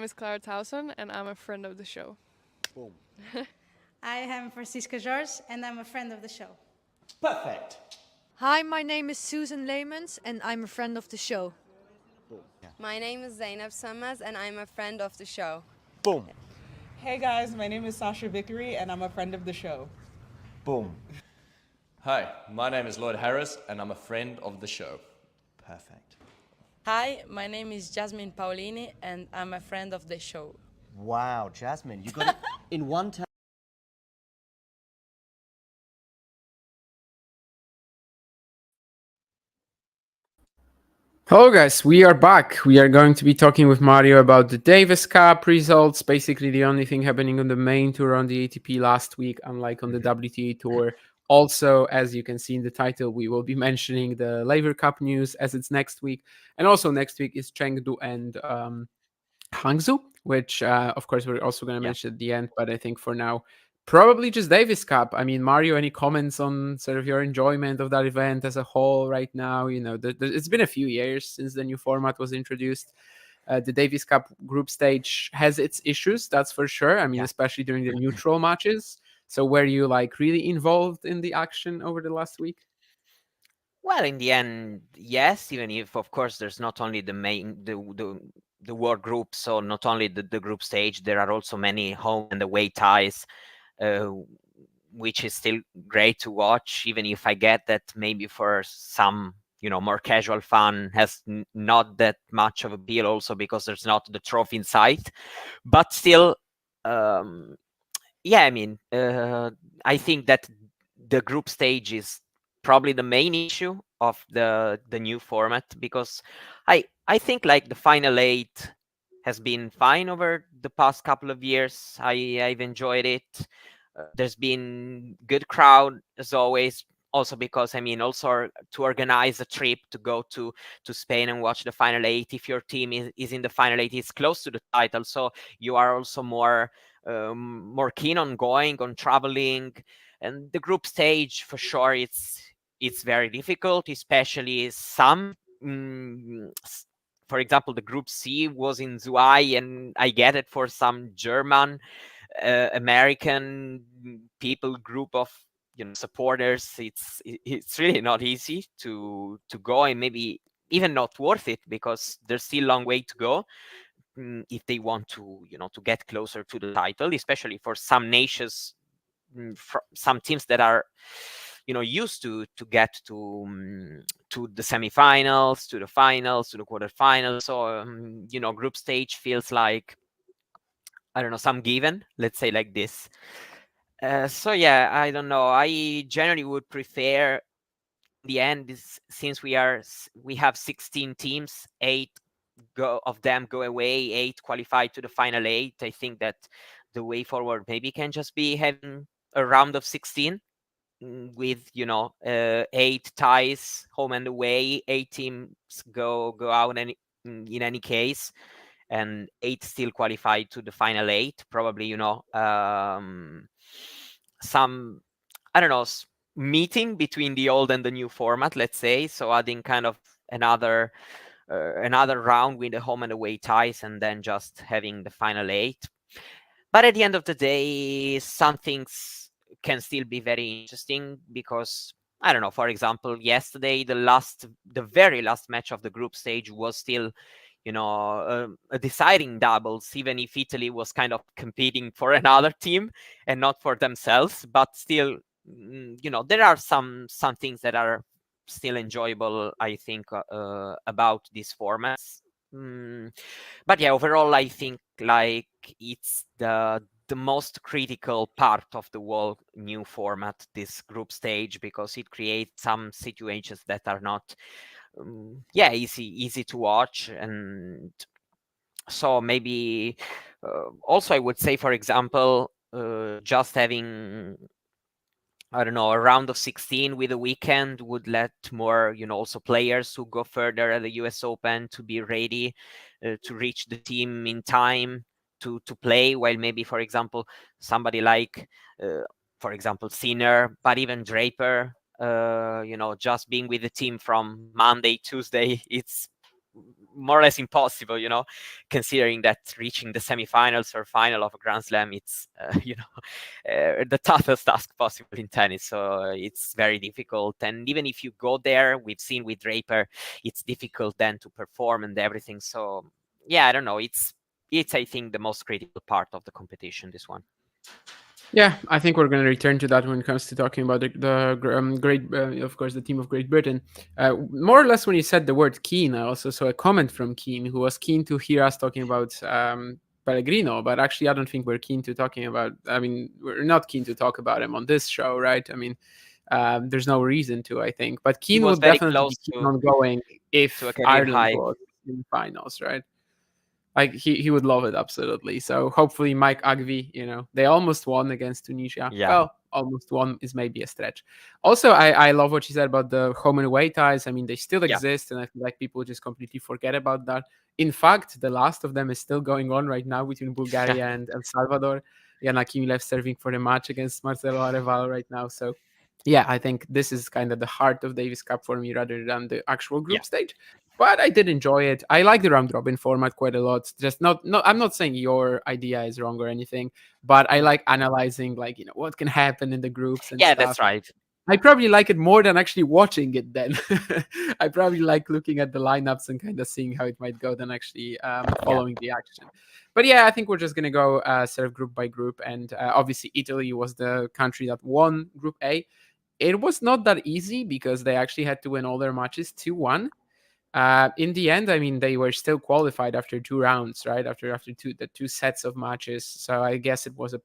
name is Clara Towson, and I'm a friend of the show. Boom. I am Francisca George, and I'm a friend of the show. Perfect. Hi, my name is Susan Leemans, and I'm a friend of the show. Boom. Yeah. My name is Zainab Sammaz, and I'm a friend of the show. Boom. Hey guys, my name is Sasha Vickery, and I'm a friend of the show. Boom. Hi, my name is Lloyd Harris, and I'm a friend of the show. Perfect. Hi, my name is Jasmine Paolini, and I'm a friend of the show. Wow, Jasmine, you got it in one time. Hello guys, we are back. We are going to be talking with Mario about the Davis Cup results. Basically the only thing happening on the main tour on the ATP last week, unlike on the WTA tour. Also, as you can see in the title, we will be mentioning the Laver Cup news as it's next week. And also next week is Chengdu and Hangzhou, which of course we're also going to mention at the end. But I think for now, probably just Davis Cup. I mean, Mario, any comments on sort of your enjoyment of that event as a whole right now? You know, it's been a few years since the new format was introduced. The Davis Cup group stage has its issues, that's for sure. I mean, especially during the neutral matches. So were you like really involved in the action over the last week? Well, in the end, yes, even if, of course, there's not only the world group, so not only the group stage, there are also many home and away ties, which is still great to watch, even if I get that maybe for some, more casual fun has not that much of appeal also because there's not the trophy in sight. But still, I mean, I think that the group stage is probably the main issue of the new format, because I think like the final 8 has been fine over the past couple of years. I've enjoyed it. There's been good crowd as always, also because I mean also to organize a trip to go to Spain and watch the final 8, if your team is in the final 8, it's close to the title, so you are also more keen on going on traveling. And the group stage, for sure, it's very difficult, especially some for example, the group C was in Zhuhai, and I get it, for some German American people group of supporters, it's really not easy to go, and maybe even not worth it, because there's still a long way to go if they want to to get closer to the title, especially for some nations, some teams that are used to get to the semifinals, to the finals, to the quarterfinals. So group stage feels like, I don't know, some given, let's say like this. So yeah, I don't know, I generally would prefer, in the end, since we have 16 teams, 8 of them go away, 8 qualify to the final 8. I think that the way forward maybe can just be having a round of 16 with 8 ties, home and away. 8 teams go out in any case, and 8 still qualify to the final 8. Probably some, I don't know, meeting between the old and the new format, let's say. So adding kind of another round with the home and away ties, and then just having the final 8. But at the end of the day, some things can still be very interesting, because I don't know, for example, yesterday the very last match of the group stage was still a deciding doubles, even if Italy was kind of competing for another team and not for themselves. But still, there are some things that are still enjoyable, I think, about these formats. But yeah, overall, I think like it's the most critical part of the whole new format, this group stage, because it creates some situations that are not easy to watch. And so maybe also I would say, for example, just having, I don't know, a round of 16 with a weekend would let more, also players who go further at the US Open to be ready to reach the team in time to play, while maybe, for example, somebody like, for example, Sinner, but even Draper, just being with the team from Monday, Tuesday, it's more or less impossible, considering that reaching the semifinals or final of a Grand Slam, it's the toughest task possible in tennis. So it's very difficult. And even if you go there, we've seen with Draper, it's difficult then to perform and everything. So yeah, I don't know. It's I think the most critical part of the competition, this one. Yeah, I think we're going to return to that when it comes to talking about of course, the team of Great Britain. More or less, when you said the word keen, I also saw a comment from Keen, who was keen to hear us talking about Pellegrino, but actually, I don't think we're keen to talking about. I mean, we're not keen to talk about him on this show, right? I mean, there's no reason to, I think. But Keen was would very definitely be close keen to on going if a career Ireland high. was in the finals, right? Like he would love it, absolutely. So hopefully Mike Agvi, they almost won against Tunisia. Yeah. Well, almost won is maybe a stretch. Also, I love what she said about the home and away ties. I mean, they still exist, and I feel like people just completely forget about that. In fact, the last of them is still going on right now between Bulgaria and El Salvador. Yana Kimilev serving for the match against Marcelo Areval right now. So yeah, I think this is kind of the heart of Davis Cup for me rather than the actual group stage. But I did enjoy it. I like the round robin format quite a lot. Just not I'm not saying your idea is wrong or anything, but I like analyzing what can happen in the groups and yeah, stuff. that's right. I probably like it more than actually watching it then. I probably like looking at the lineups and kind of seeing how it might go than actually following the action. But yeah, I think we're just going to go sort of group by group. And obviously, Italy was the country that won Group A. It was not that easy because they actually had to win all their matches 2-1. In the end, I mean, they were still qualified after 2 rounds, right? After the 2 sets of matches. So I guess it was a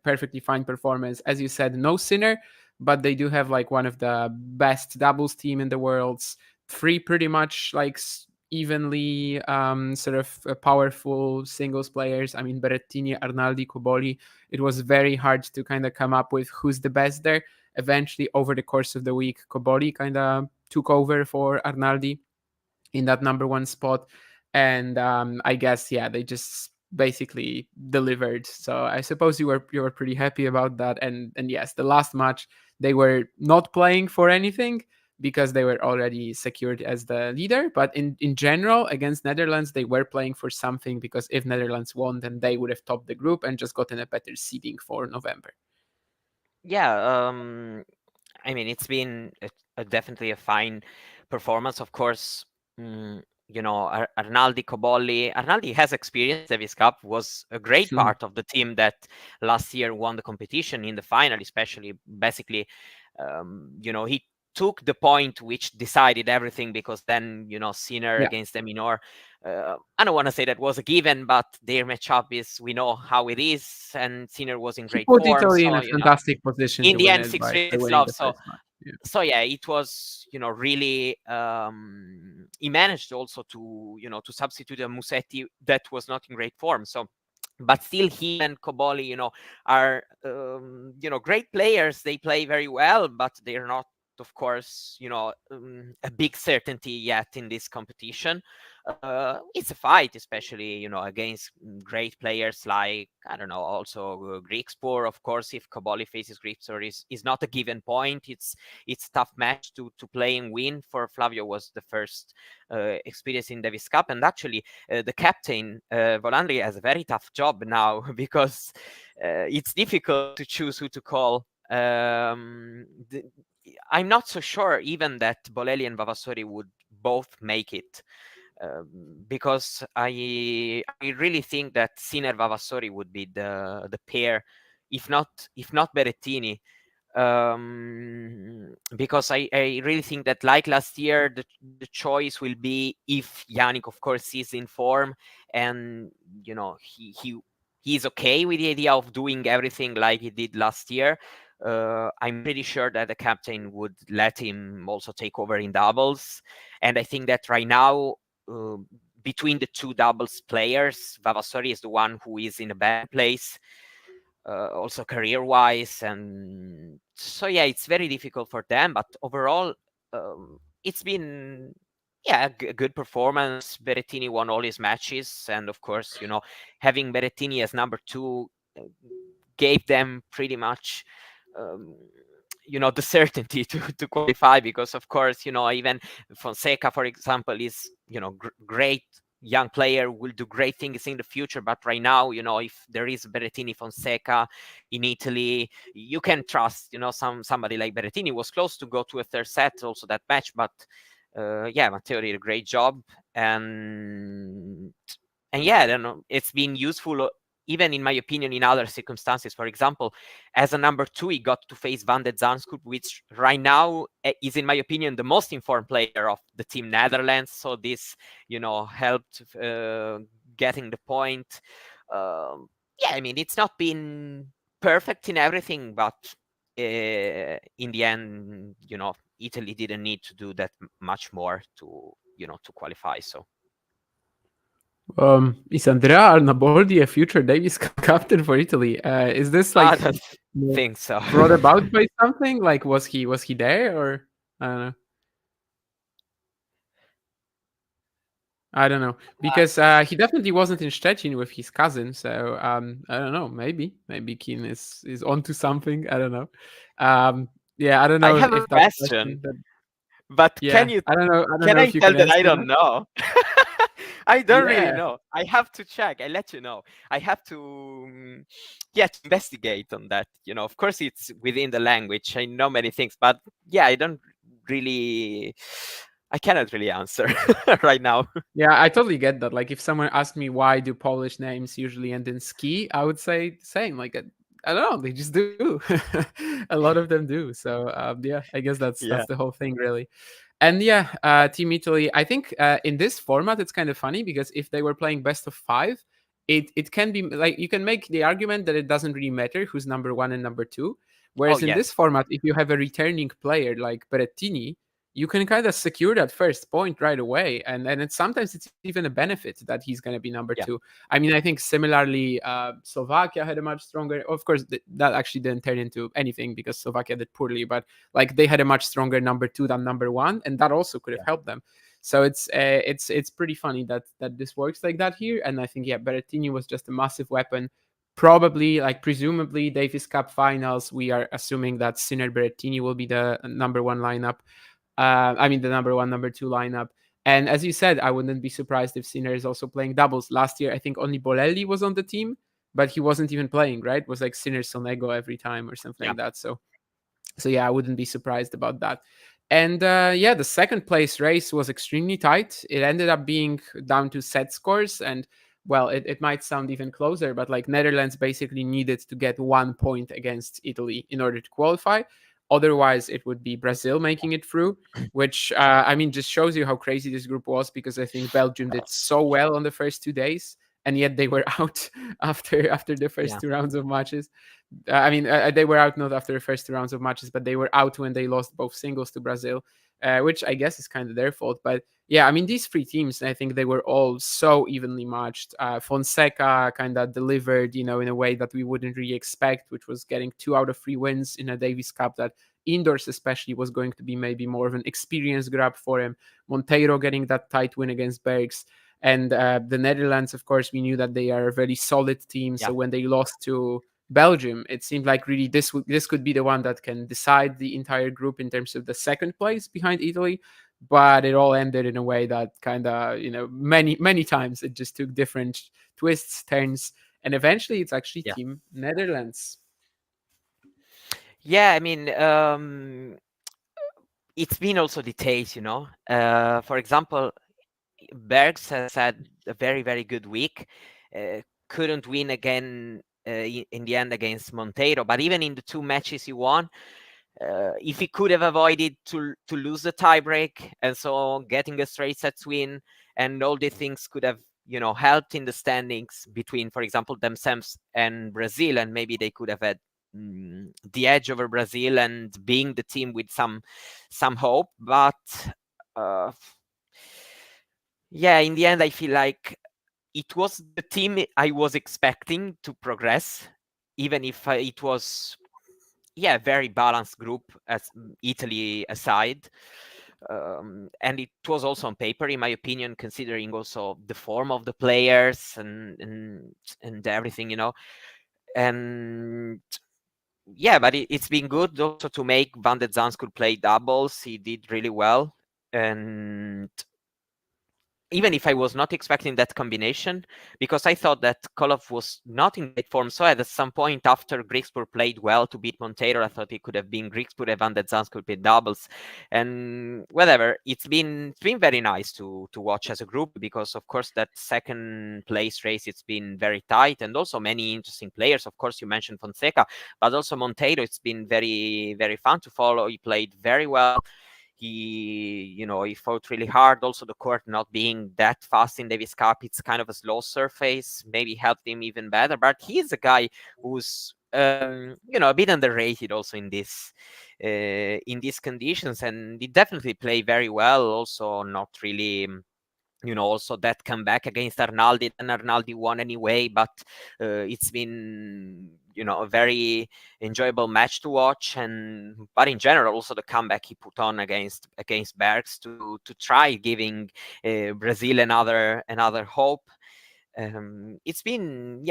perfectly fine performance. As you said, no Sinner, but they do have one of the best doubles team in the world. 3 pretty much evenly sort of powerful singles players. I mean, Berrettini, Arnaldi, Cobolli. It was very hard to kind of come up with who's the best there. Eventually, over the course of the week, Cobolli kind of took over for Arnaldi in that number 1 spot. And I guess, they just basically delivered. So I suppose you were pretty happy about that. And yes, the last match, they were not playing for anything because they were already secured as the leader. But in general, against Netherlands, they were playing for something because if Netherlands won, then they would have topped the group and just gotten a better seeding for November. Yeah, I mean, it's been definitely a fine performance. Of course, Arnaldi, Cobolli. Arnaldi has experience. Davis Cup was a great part of the team that last year won the competition in the final, especially. Basically, he took the point which decided everything because then, Sinner against Deminor. I don't want to say that was a given, but their matchup is, we know how it is, and Sinner was in great put form. Italy So, in a fantastic position in to the win end, it 6-3 by love. the So, first match. Yeah. So yeah, it was, really. He managed also to, to substitute a Musetti that was not in great form. So, but still, he and Cobolli, are, great players. They play very well, but they're not, of course, a big certainty yet in this competition. It's a fight, especially, against great players like, I don't know, also Griekspoor. Of course, if Cobolli faces Griekspoor, is not a given point. It's tough match to play and win. For Flavio was the first experience in Davis Cup, and actually the captain Volandri has a very tough job now because it's difficult to choose who to call. I'm not so sure even that Bolelli and Vavassori would both make it. Because I really think that Sinner Vavassori would be the pair, if not Berrettini, because I really think that, like last year, the choice will be if Yannick, of course, is in form and he's okay with the idea of doing everything like he did last year. I'm pretty sure that the captain would let him also take over in doubles, and I think that right now, between the 2 doubles players, Vavassori is the one who is in a bad place, also career-wise, and so yeah, it's very difficult for them. But overall, it's been a good performance. Berrettini won all his matches, and of course, having Berrettini as number 2 gave them pretty much, the certainty to qualify, because of course, even Fonseca, for example, is great young player, will do great things in the future, but right now, if there is Berrettini Fonseca in Italy, you can trust, somebody like Berrettini was close to go to a third set also that match, but Matteo did a great job, and yeah, I don't know, it's been useful even in my opinion in other circumstances. For example, as a number 2, he got to face Van de Zandschulp, which right now is, in my opinion, the most informed player of the team Netherlands. So this, helped getting the point. I mean, it's not been perfect in everything, but in the end, Italy didn't need to do that much more to qualify. So. Is Andrea Arnaboldi a future Davis Cup captain for Italy? Is this I like don't think so. brought about by something? Like was he there, or I don't know. I don't know, because he definitely wasn't in Szczecin with his cousin. So I don't know. Maybe Keane is onto something. I don't know. Yeah, I don't know I have if a that's question, that, but yeah, I don't know I if you tell can that answer I don't that. know? I don't really Yeah. know. I have to check. I let you know. I have to, to investigate on that. Of course, it's within the language. I know many things, but I don't really. I cannot really answer right now. Yeah, I totally get that. Like, if someone asked me why do Polish names usually end in ski, I would say the same. Like, I don't know, they just do. A lot of them do. So, yeah, I guess that's Yeah. the whole thing, really. And yeah, Team Italy. I think in this format, it's kind of funny because if they were playing best of 5, it can be like you can make the argument that it doesn't really matter who's number 1 and number 2. Oh Whereas in yes. this format, if you have a returning player like Berrettini, you can kind of secure that first point right away, and sometimes it's even a benefit that he's going to be number 2. I mean, I think similarly Slovakia had a much stronger, of course that actually didn't turn into anything because Slovakia did poorly, but like they had a much stronger number 2 than number 1, and that also could have helped them. So it's pretty funny that this works like that here. And I think Berrettini was just a massive weapon. Probably, like presumably Davis Cup finals, we are assuming that Sinner Berrettini will be the number 1 lineup. I mean, the number 1, number 2 lineup. And as you said, I wouldn't be surprised if Sinner is also playing doubles. Last year, I think only Bolelli was on the team, but he wasn't even playing, right? It was like Sinner Sonego every time or something like that. So yeah, I wouldn't be surprised about that. And the second place race was extremely tight. It ended up being down to set scores. And well, it might sound even closer, but like Netherlands basically needed to get 1 point against Italy in order to qualify. Otherwise, it would be Brazil making it through, which, I mean, just shows you how crazy this group was, because I think Belgium did so well on the first 2 days, and yet they were out after the first 2 rounds of matches. I mean, they were out not after the first 2 rounds of matches, but they were out when they lost both singles to Brazil, which I guess is kind of their fault. But yeah, I mean, these 3 teams, I think they were all so evenly matched. Fonseca kind of delivered, in a way that we wouldn't really expect, which was getting 2 out of 3 wins in a Davis Cup that indoors especially was going to be maybe more of an experience grab for him. Monteiro getting that tight win against Bergs. And the Netherlands, of course, we knew that they are a very solid team. So when they lost to Belgium, it seemed like really this could be the one that can decide the entire group in terms of the second place behind Italy. But it all ended in a way that kind of, many times it just took different twists, turns, and eventually it's actually Team Netherlands. Yeah, I mean, it's been also details, for example, Bergs has had a very, very good week. Couldn't win again in the end against Monteiro, but even in the 2 matches he won, if he could have avoided to lose the tiebreak and so getting a straight sets win, and all these things could have helped in the standings between, for example, themselves and Brazil, and maybe they could have had the edge over Brazil and being the team with some hope. But in the end, I feel like it was the team I was expecting to progress, even if it was a very balanced group, as Italy aside. And it was also on paper, in my opinion, considering also the form of the players and everything, and yeah, but it's been good also to make Van de Zandt play doubles. He did really well, and even if I was not expecting that combination, because I thought that Koloff was not in great form. So at some point after Grigspur played well to beat Monteiro, I thought it could have been Grigspur and Van de Zandt could be doubles. And whatever, it's been very nice to watch as a group, because of course that second place race, it's been very tight, and also many interesting players. Of course, you mentioned Fonseca, but also Monteiro, it's been very, very fun to follow. He played very well. He fought really hard. Also, the court not being that fast in Davis Cup, it's kind of a slow surface, maybe helped him even better. But he's a guy who's a bit underrated also in these conditions, and he definitely played very well. Also, not really. Also that comeback against Arnaldi, and Arnaldi won anyway, but it's been a very enjoyable match to watch. But in general, also the comeback he put on against Bergs to try giving Brazil another hope. It's been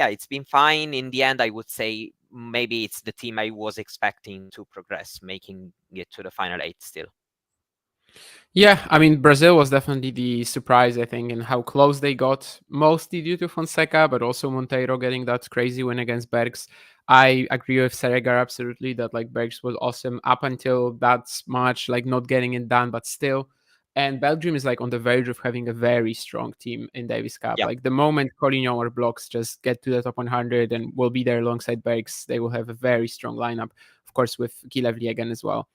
fine in the end. I would say maybe it's the team I was expecting to progress, making it to the final 8 still. Yeah, I mean, Brazil was definitely the surprise, I think, in how close they got, mostly due to Fonseca, but also Monteiro getting that crazy win against Bergs. I agree with Seregar absolutely that like Bergs was awesome up until that match, like not getting it done, but still. And Belgium is like on the verge of having a very strong team in Davis Cup. Yeah. Like the moment Collignon or Blocks just get to the top 100 and will be there alongside Bergs, they will have a very strong lineup. Of course, with Kilevli again as well.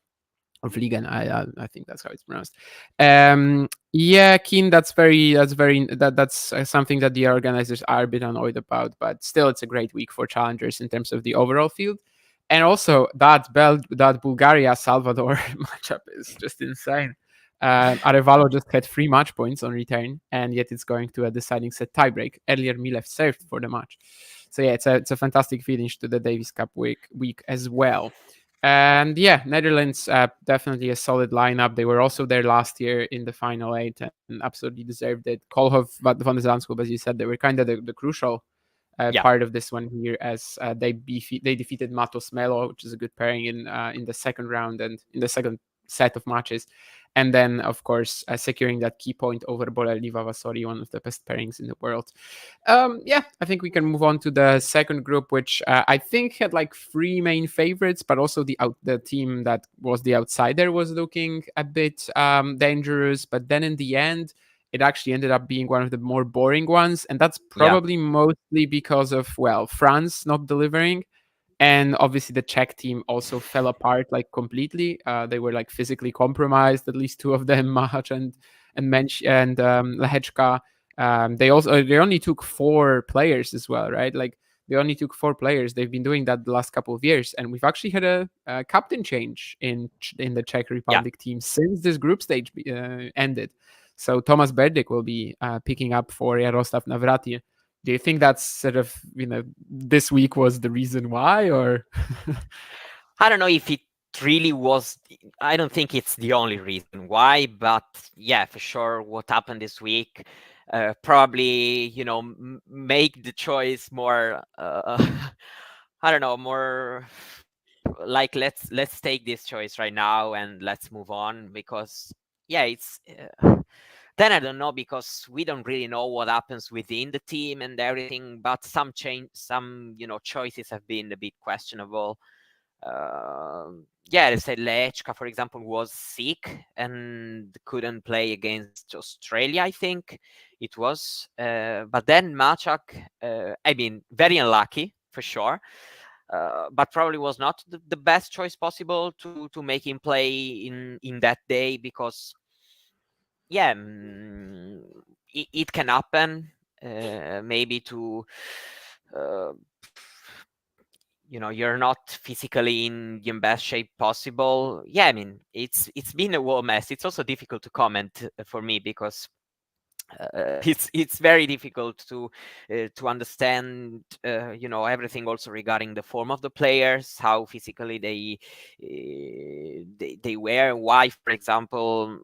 Or Vliegen, I think that's how it's pronounced. Yeah, Keen, that's something that the organizers are a bit annoyed about, but still, it's a great week for challengers in terms of the overall field. And also that Bulgaria Salvador matchup is just insane. Arevalo just had 3 match points on return, and yet it's going to a deciding set tiebreak. Earlier, Milev served for the match. So yeah, it's a fantastic finish to the Davis Cup week as well. And yeah, Netherlands, definitely a solid lineup. They were also there last year in the final 8 and absolutely deserved it. Koolhof, Van de Zandt, as you said, they were kind of the crucial part of this one here, as they defeated Matos Melo, which is a good pairing in the second round and in the second set of matches. And then, of course, securing that key point over Bolelli Vavasori, one of the best pairings in the world. Yeah, I think we can move on to the second group, which I think had like 3 main favorites, but also the team that was the outsider was looking a bit dangerous. But then in the end, it actually ended up being one of the more boring ones. And that's probably mostly because of, well, France not delivering. And obviously the Czech team also fell apart like completely. They were like physically compromised, at least 2 of them, Mahach and Lehečka. They only took 4 players as well, right? Like they only took 4 players. They've been doing that the last couple of years, and we've actually had a captain change in the Czech Republic team since this group stage ended. So Thomas Berdik will be picking up for Jaroslav Navratil. Do you think that's sort of, this week was the reason why, or? I don't know if it really was. I don't think it's the only reason why, but yeah, for sure, what happened this week probably, make the choice more. I don't know, more like let's take this choice right now and let's move on, because yeah, it's. Then I don't know, because we don't really know what happens within the team and everything, but some choices have been a bit questionable. They said Lechka, for example, was sick and couldn't play against Australia, I think it was. But then Machak, very unlucky for sure. But probably was not the best choice possible to make him play in that day, because it can happen. Maybe to you're not physically in your best shape possible. It's been a whole mess. It's also difficult to comment for me, because it's very difficult to understand everything also regarding the form of the players, how physically they were, why, for example,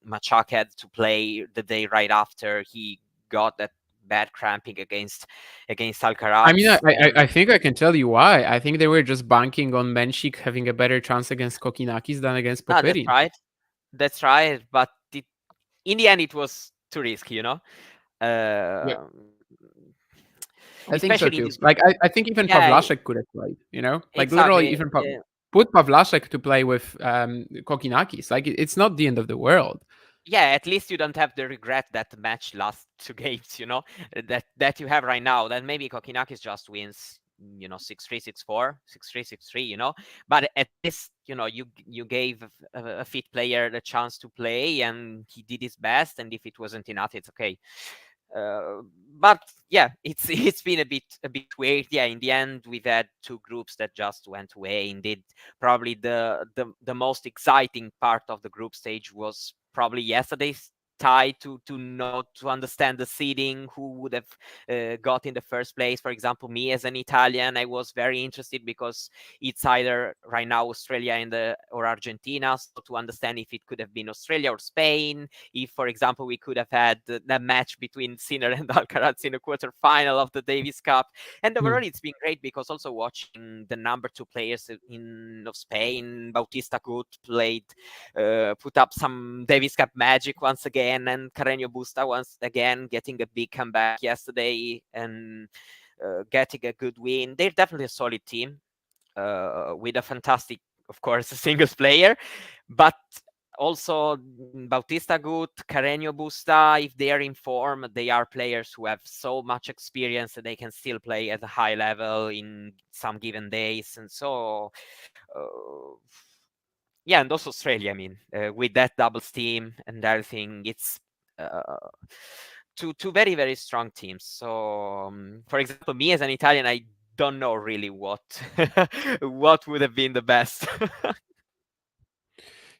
Machak had to play the day right after he got that bad cramping against Alcaraz. I mean, I think I can tell you why. I think they were just banking on Menchik having a better chance against Kokinakis than against No, that's Popyrin. right. That's right. But in the end, it was too risky, you know. I think so Especially in too. this group. Like I think even Yeah, Pavlasek could have played. You know, like literally exactly. even put Pavlasek to play with Kokinakis. Like it's not the end of the world. Yeah, at least you don't have the regret that the match last 2 games, you know, that you have right now. That maybe Kokinakis just wins, you know, 6-3, 6-4, 6-3, 6-3, you know. But at least, you know, you gave a fit player the chance to play, and he did his best. And if it wasn't enough, it's okay. But yeah, it's it's been a bit weird. Yeah, in the end, we've had two groups that just went away. Indeed, probably the most exciting part of the group stage was probably yesterday's tie to understand the seeding, who would have got in the first place. For example, me as an Italian, I was very interested because it's either right now Australia or Argentina. So to understand if it could have been Australia or Spain, if, for example, we could have had the match between Sinner and Alcaraz in the quarterfinal of the Davis Cup. And overall, it's been great because also watching the number two players of Spain, Bautista Agut played, put up some Davis Cup magic once again, and Carreño Busta once again getting a big comeback yesterday and getting a good win. They're definitely a solid team with a fantastic, of course, singles player, but also Bautista Agut, Carreño Busta, if they are in form, they are players who have so much experience that they can still play at a high level in some given days. And so, yeah, and also Australia, I mean, with that doubles team and everything, it's two very, very strong teams. So, for example, me as an Italian, I don't know really what what would have been the best.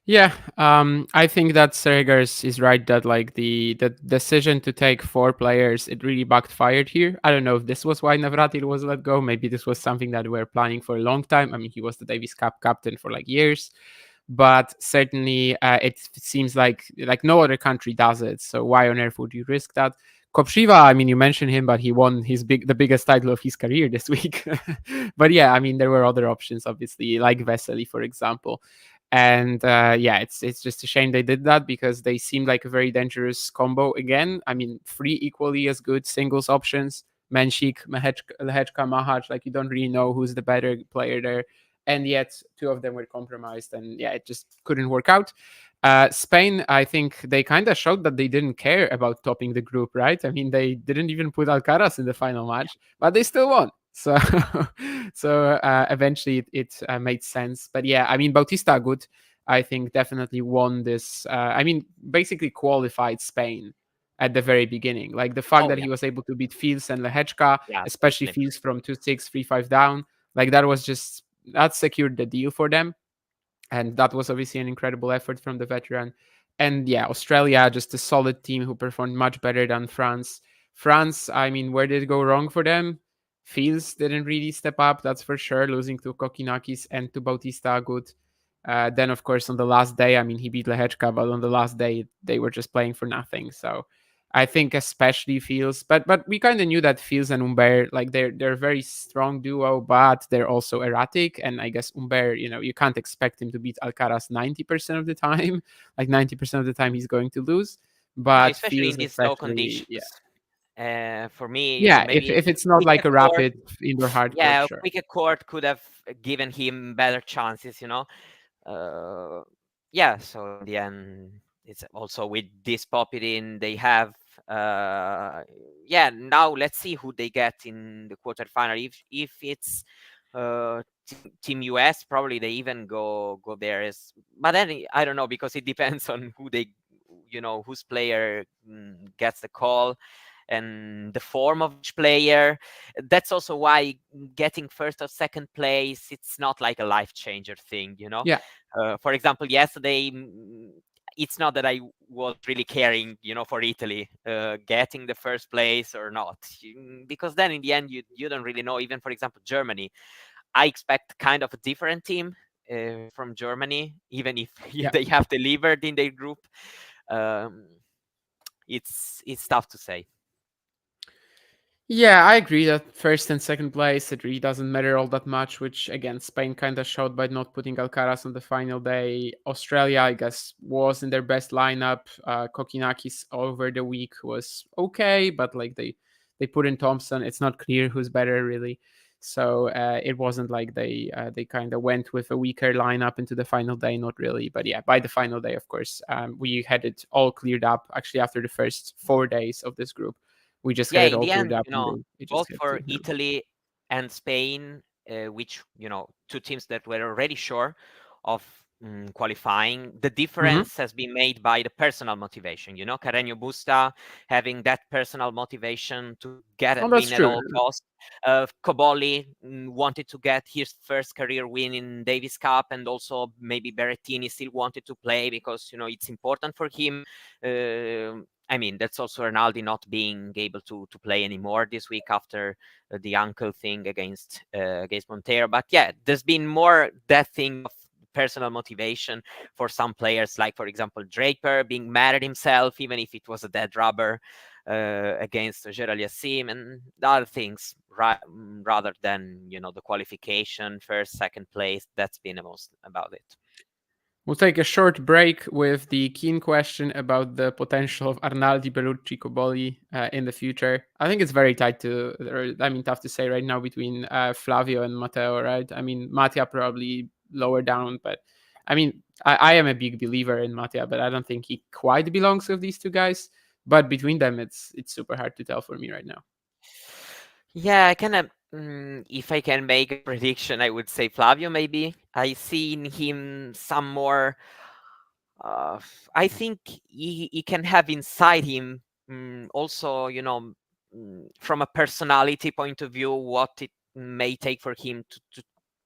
Yeah, I think that Sergers is right that like the decision to take 4 players, it really backfired here. I don't know if this was why Navratil was let go. Maybe this was something that we were planning for a long time. I mean, he was the Davis Cup captain for like years, but certainly it seems like no other country does it. So why on earth would you risk that? Kopshiva, I mean, you mentioned him, but he won the biggest title of his career this week. But yeah, I mean, there were other options, obviously, like Vesely, for example. And yeah, it's just a shame they did that because they seemed like a very dangerous combo again. I mean, 3 equally as good singles options. Menchik, Lehechka, Mahach, like you don't really know who's the better player there. And yet 2 of them were compromised, and yeah, it just couldn't work out. Spain, I think they kind of showed that they didn't care about topping the group, right? I mean, they didn't even put Alcaraz in the final match, but they still won. So, eventually it made sense. But yeah, I mean, Bautista Agut, I think definitely won this. I mean, basically qualified Spain at the very beginning. Like the fact that he was able to beat Fields and Lehechka, Yeah, especially definitely. Fields from 2-6, 3-5 down. Like that secured the deal for them. And that was obviously an incredible effort from the veteran. And yeah, Australia, just a solid team who performed much better than France. France, I mean, where did it go wrong for them? Fields didn't really step up, that's for sure, losing to Kokinakis and to Bautista Agut. Then, of course, on the last day, I mean, he beat Lehechka, but on the last day, they were just playing for nothing. So I think especially Fields, but we kind of knew that Fields and Humbert, like they're a very strong duo, but they're also erratic. And I guess Humbert, you know, you can't expect him to beat Alcaraz 90% of the time. Like 90% of the time, he's going to lose. But Especially in Fields, these low especially, conditions. For me, you know, yeah. maybe If it's not like a court, rapid indoor hard court, yeah, a sure. quicker court could have given him better chances, you know. Yeah, so in the end, it's also with this Popyrin, they have yeah, now let's see who they get in the quarterfinal. If it's Team US, probably they even go there as, but then I don't know, because it depends on who they, you know, whose player gets the call and the form of each player. That's also why getting first or second place, it's not like a life changer thing, you know. Yeah. For example, yesterday, it's not that I was really caring, you know, for Italy getting the first place or not, because then in the end you don't really know. Even, for example, Germany, I expect kind of a different team from Germany, even if Yeah. they have delivered in their group. It's tough to say. Yeah, I agree that first and second place, it really doesn't matter all that much, which again, Spain kind of showed by not putting Alcaraz on the final day. Australia, I guess, was in their best lineup. Kokinakis over the week was okay, but like they put in Thompson. It's not clear who's better really. So it wasn't like they kind of went with a weaker lineup into the final day, not really. But yeah, by the final day, of course, we had it all cleared up actually after the first 4 days of this group. We just Yeah, had it in all the cleared end, up, and they just both had for to. Italy and Spain, which, two teams that were already sure of qualifying, the difference has been made by the personal motivation. Carreño Busta having that personal motivation to get a Oh, that's win at true. all costs. Koboli wanted to get his first career win in Davis Cup, and also maybe Berrettini still wanted to play because it's important for him. I mean, that's also Ronaldo not being able to play anymore this week after the ankle thing against Montero. But yeah, there's been more that thing of personal motivation for some players, like for example Draper being mad at himself, even if it was a dead rubber against Gerald Yassim, and the other things, rather than the qualification, first, second place. That's been the most about it. We'll take a short break with the keen question about the potential of Arnaldi, Bellucci, Koboli in the future. I think it's very tough to say right now between Flavio and Matteo, right? I mean, Mattia probably lower down, but I mean, I am a big believer in Mattia, but I don't think he quite belongs with these two guys. But between them, it's super hard to tell for me right now. Yeah, I kind of. If I can make a prediction, I would say Flavio. Maybe I see in him some more. I think he can have inside him also, from a personality point of view, what it may take for him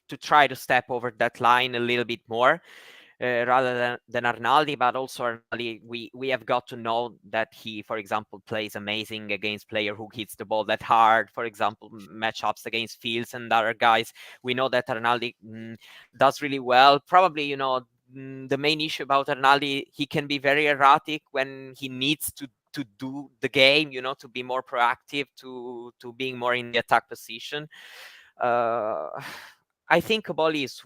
to try to step over that line a little bit more. Rather than Arnaldi, but also Arnaldi, we have got to know that he, for example, plays amazing against player who hits the ball that hard. For example, matchups against Fields and other guys. We know that Arnaldi does really well. Probably, the main issue about Arnaldi, he can be very erratic when he needs to do the game, to be more proactive, to being more in the attack position. I think Koboli is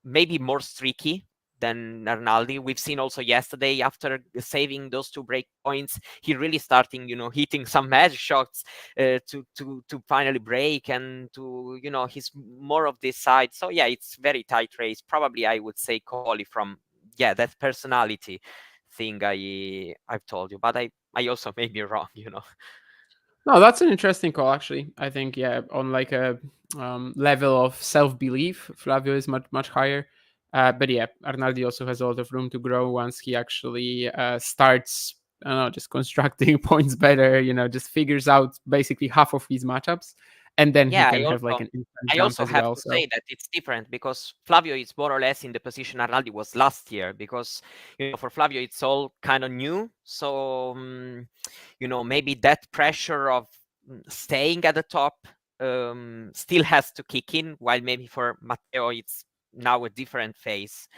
maybe more streaky than Arnaldi. We've seen also yesterday, after saving those 2 break points, he really starting, hitting some magic shots to finally break, and to, he's more of this side. So yeah, it's very tight race. Probably I would say Koboli from that personality thing I've told you, but I also may be wrong. No, that's an interesting call, actually. I think, yeah, on like a level of self-belief, Flavio is much higher. But yeah, Arnaldi also has a lot of room to grow once he actually starts, I don't know, just constructing points better, just figures out basically half of his matchups. And then he Yeah, can have like an instant I jump also as have well. to So say that it's different because Flavio is more or less in the position Arnaldi was last year, because for Flavio it's all kind of new. So maybe that pressure of staying at the top still has to kick in, while maybe for Matteo it's now a different phase.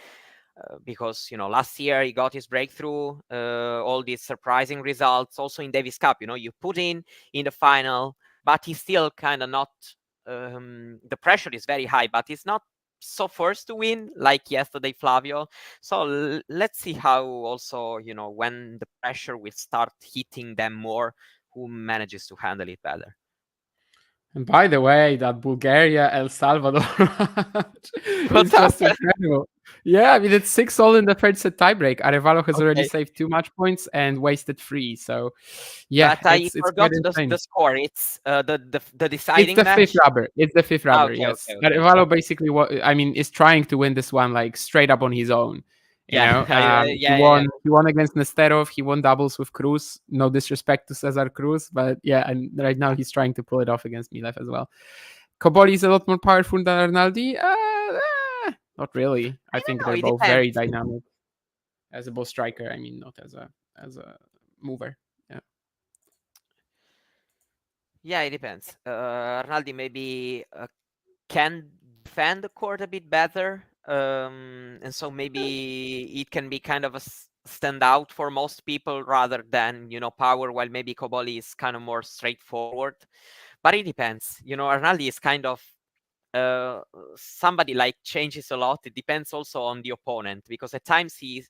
Because last year he got his breakthrough, all these surprising results also in Davis Cup. You put in the final, but he's still kind of not. The pressure is very high, but he's not so forced to win like yesterday Flavio. So let's see how also when the pressure will start hitting them more, who manages to handle it better. And by the way, that Bulgaria El Salvador match What is just happened? incredible. Yeah, I mean it's 6-all in the third set tiebreak. Arevalo has already Okay. saved 2 match points and wasted 3. So yeah, But I it's forgot quite insane. the score. It's the It's deciding the match. fifth rubber. It's the fifth rubber. Okay, Yes, okay, okay. Arevalo basically is trying to win this one like straight up on his own. Yeah, He yeah, yeah. won against Nesterov. He won doubles with Cruz. No disrespect to Cesar Cruz, but yeah, and right now he's trying to pull it off against Milev as well. Koboli is a lot more powerful than Arnaldi. Not really. I I don't think know. they're It both very depends. dynamic as a ball striker. I mean, not as a mover. Yeah. Yeah, it depends. Arnaldi maybe can defend the court a bit better, and so maybe it can be kind of a stand out for most people rather than power, while maybe Koboli is kind of more straightforward. But it depends. Arnaldi is kind of somebody like changes a lot. It depends also on the opponent, because at times he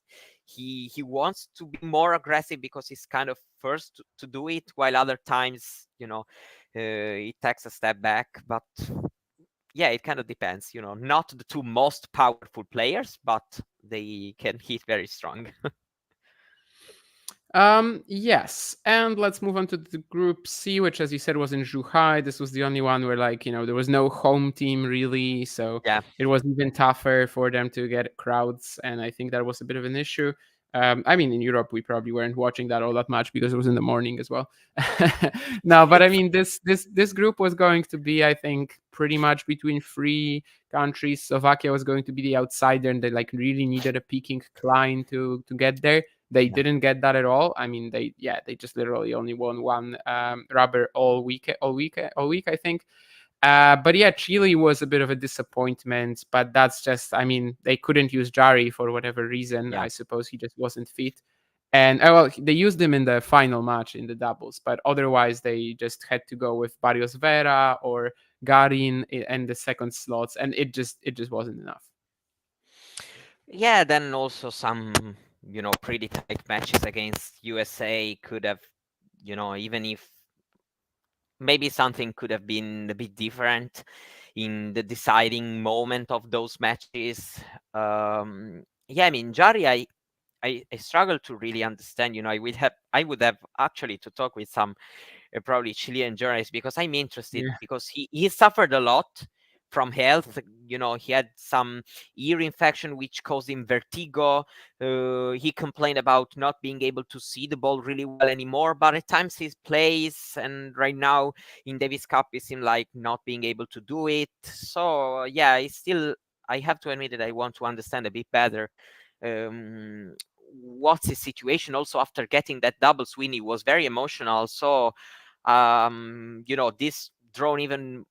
wants to be more aggressive because he's kind of first to do it, while other times he takes a step back. But yeah, it kind of depends. Not the two most powerful players, but they can hit very strong. Yes, and let's move on to the Group C, which, as you said, was in Zhuhai. This was the only one where, there was no home team really, so Yeah. it was even tougher for them to get crowds, and I think that was a bit of an issue. I mean, in Europe, we probably weren't watching that all that much because it was in the morning as well. No, but I mean, this group was going to be, I think, pretty much between three countries. Slovakia was going to be the outsider, and they really needed a peaking climb to get there. They didn't get that at all. I mean, they just literally only won one rubber all week, I think. But yeah, Chile was a bit of a disappointment, but that's just, I mean, they couldn't use Jari for whatever reason. Yeah. I suppose he just wasn't fit. And well, they used him in the final match in the doubles, but otherwise they just had to go with Barrios Vera or Garin in the second slots, and it just wasn't enough. Yeah, then also some pretty tight matches against USA could have, even if maybe something could have been a bit different in the deciding moment of those matches. Yeah, I mean, Jari, I struggle to really understand. I would have actually to talk with some probably Chilean journalists, because I'm interested, because he suffered a lot from health. He had some ear infection which caused him vertigo. He complained about not being able to see the ball really well anymore, but at times he plays, and right now in Davis Cup he seemed like not being able to do it. So yeah, I have to admit that I want to understand a bit better what's his situation. Also, after getting that doubles win, he was very emotional. So this drawn even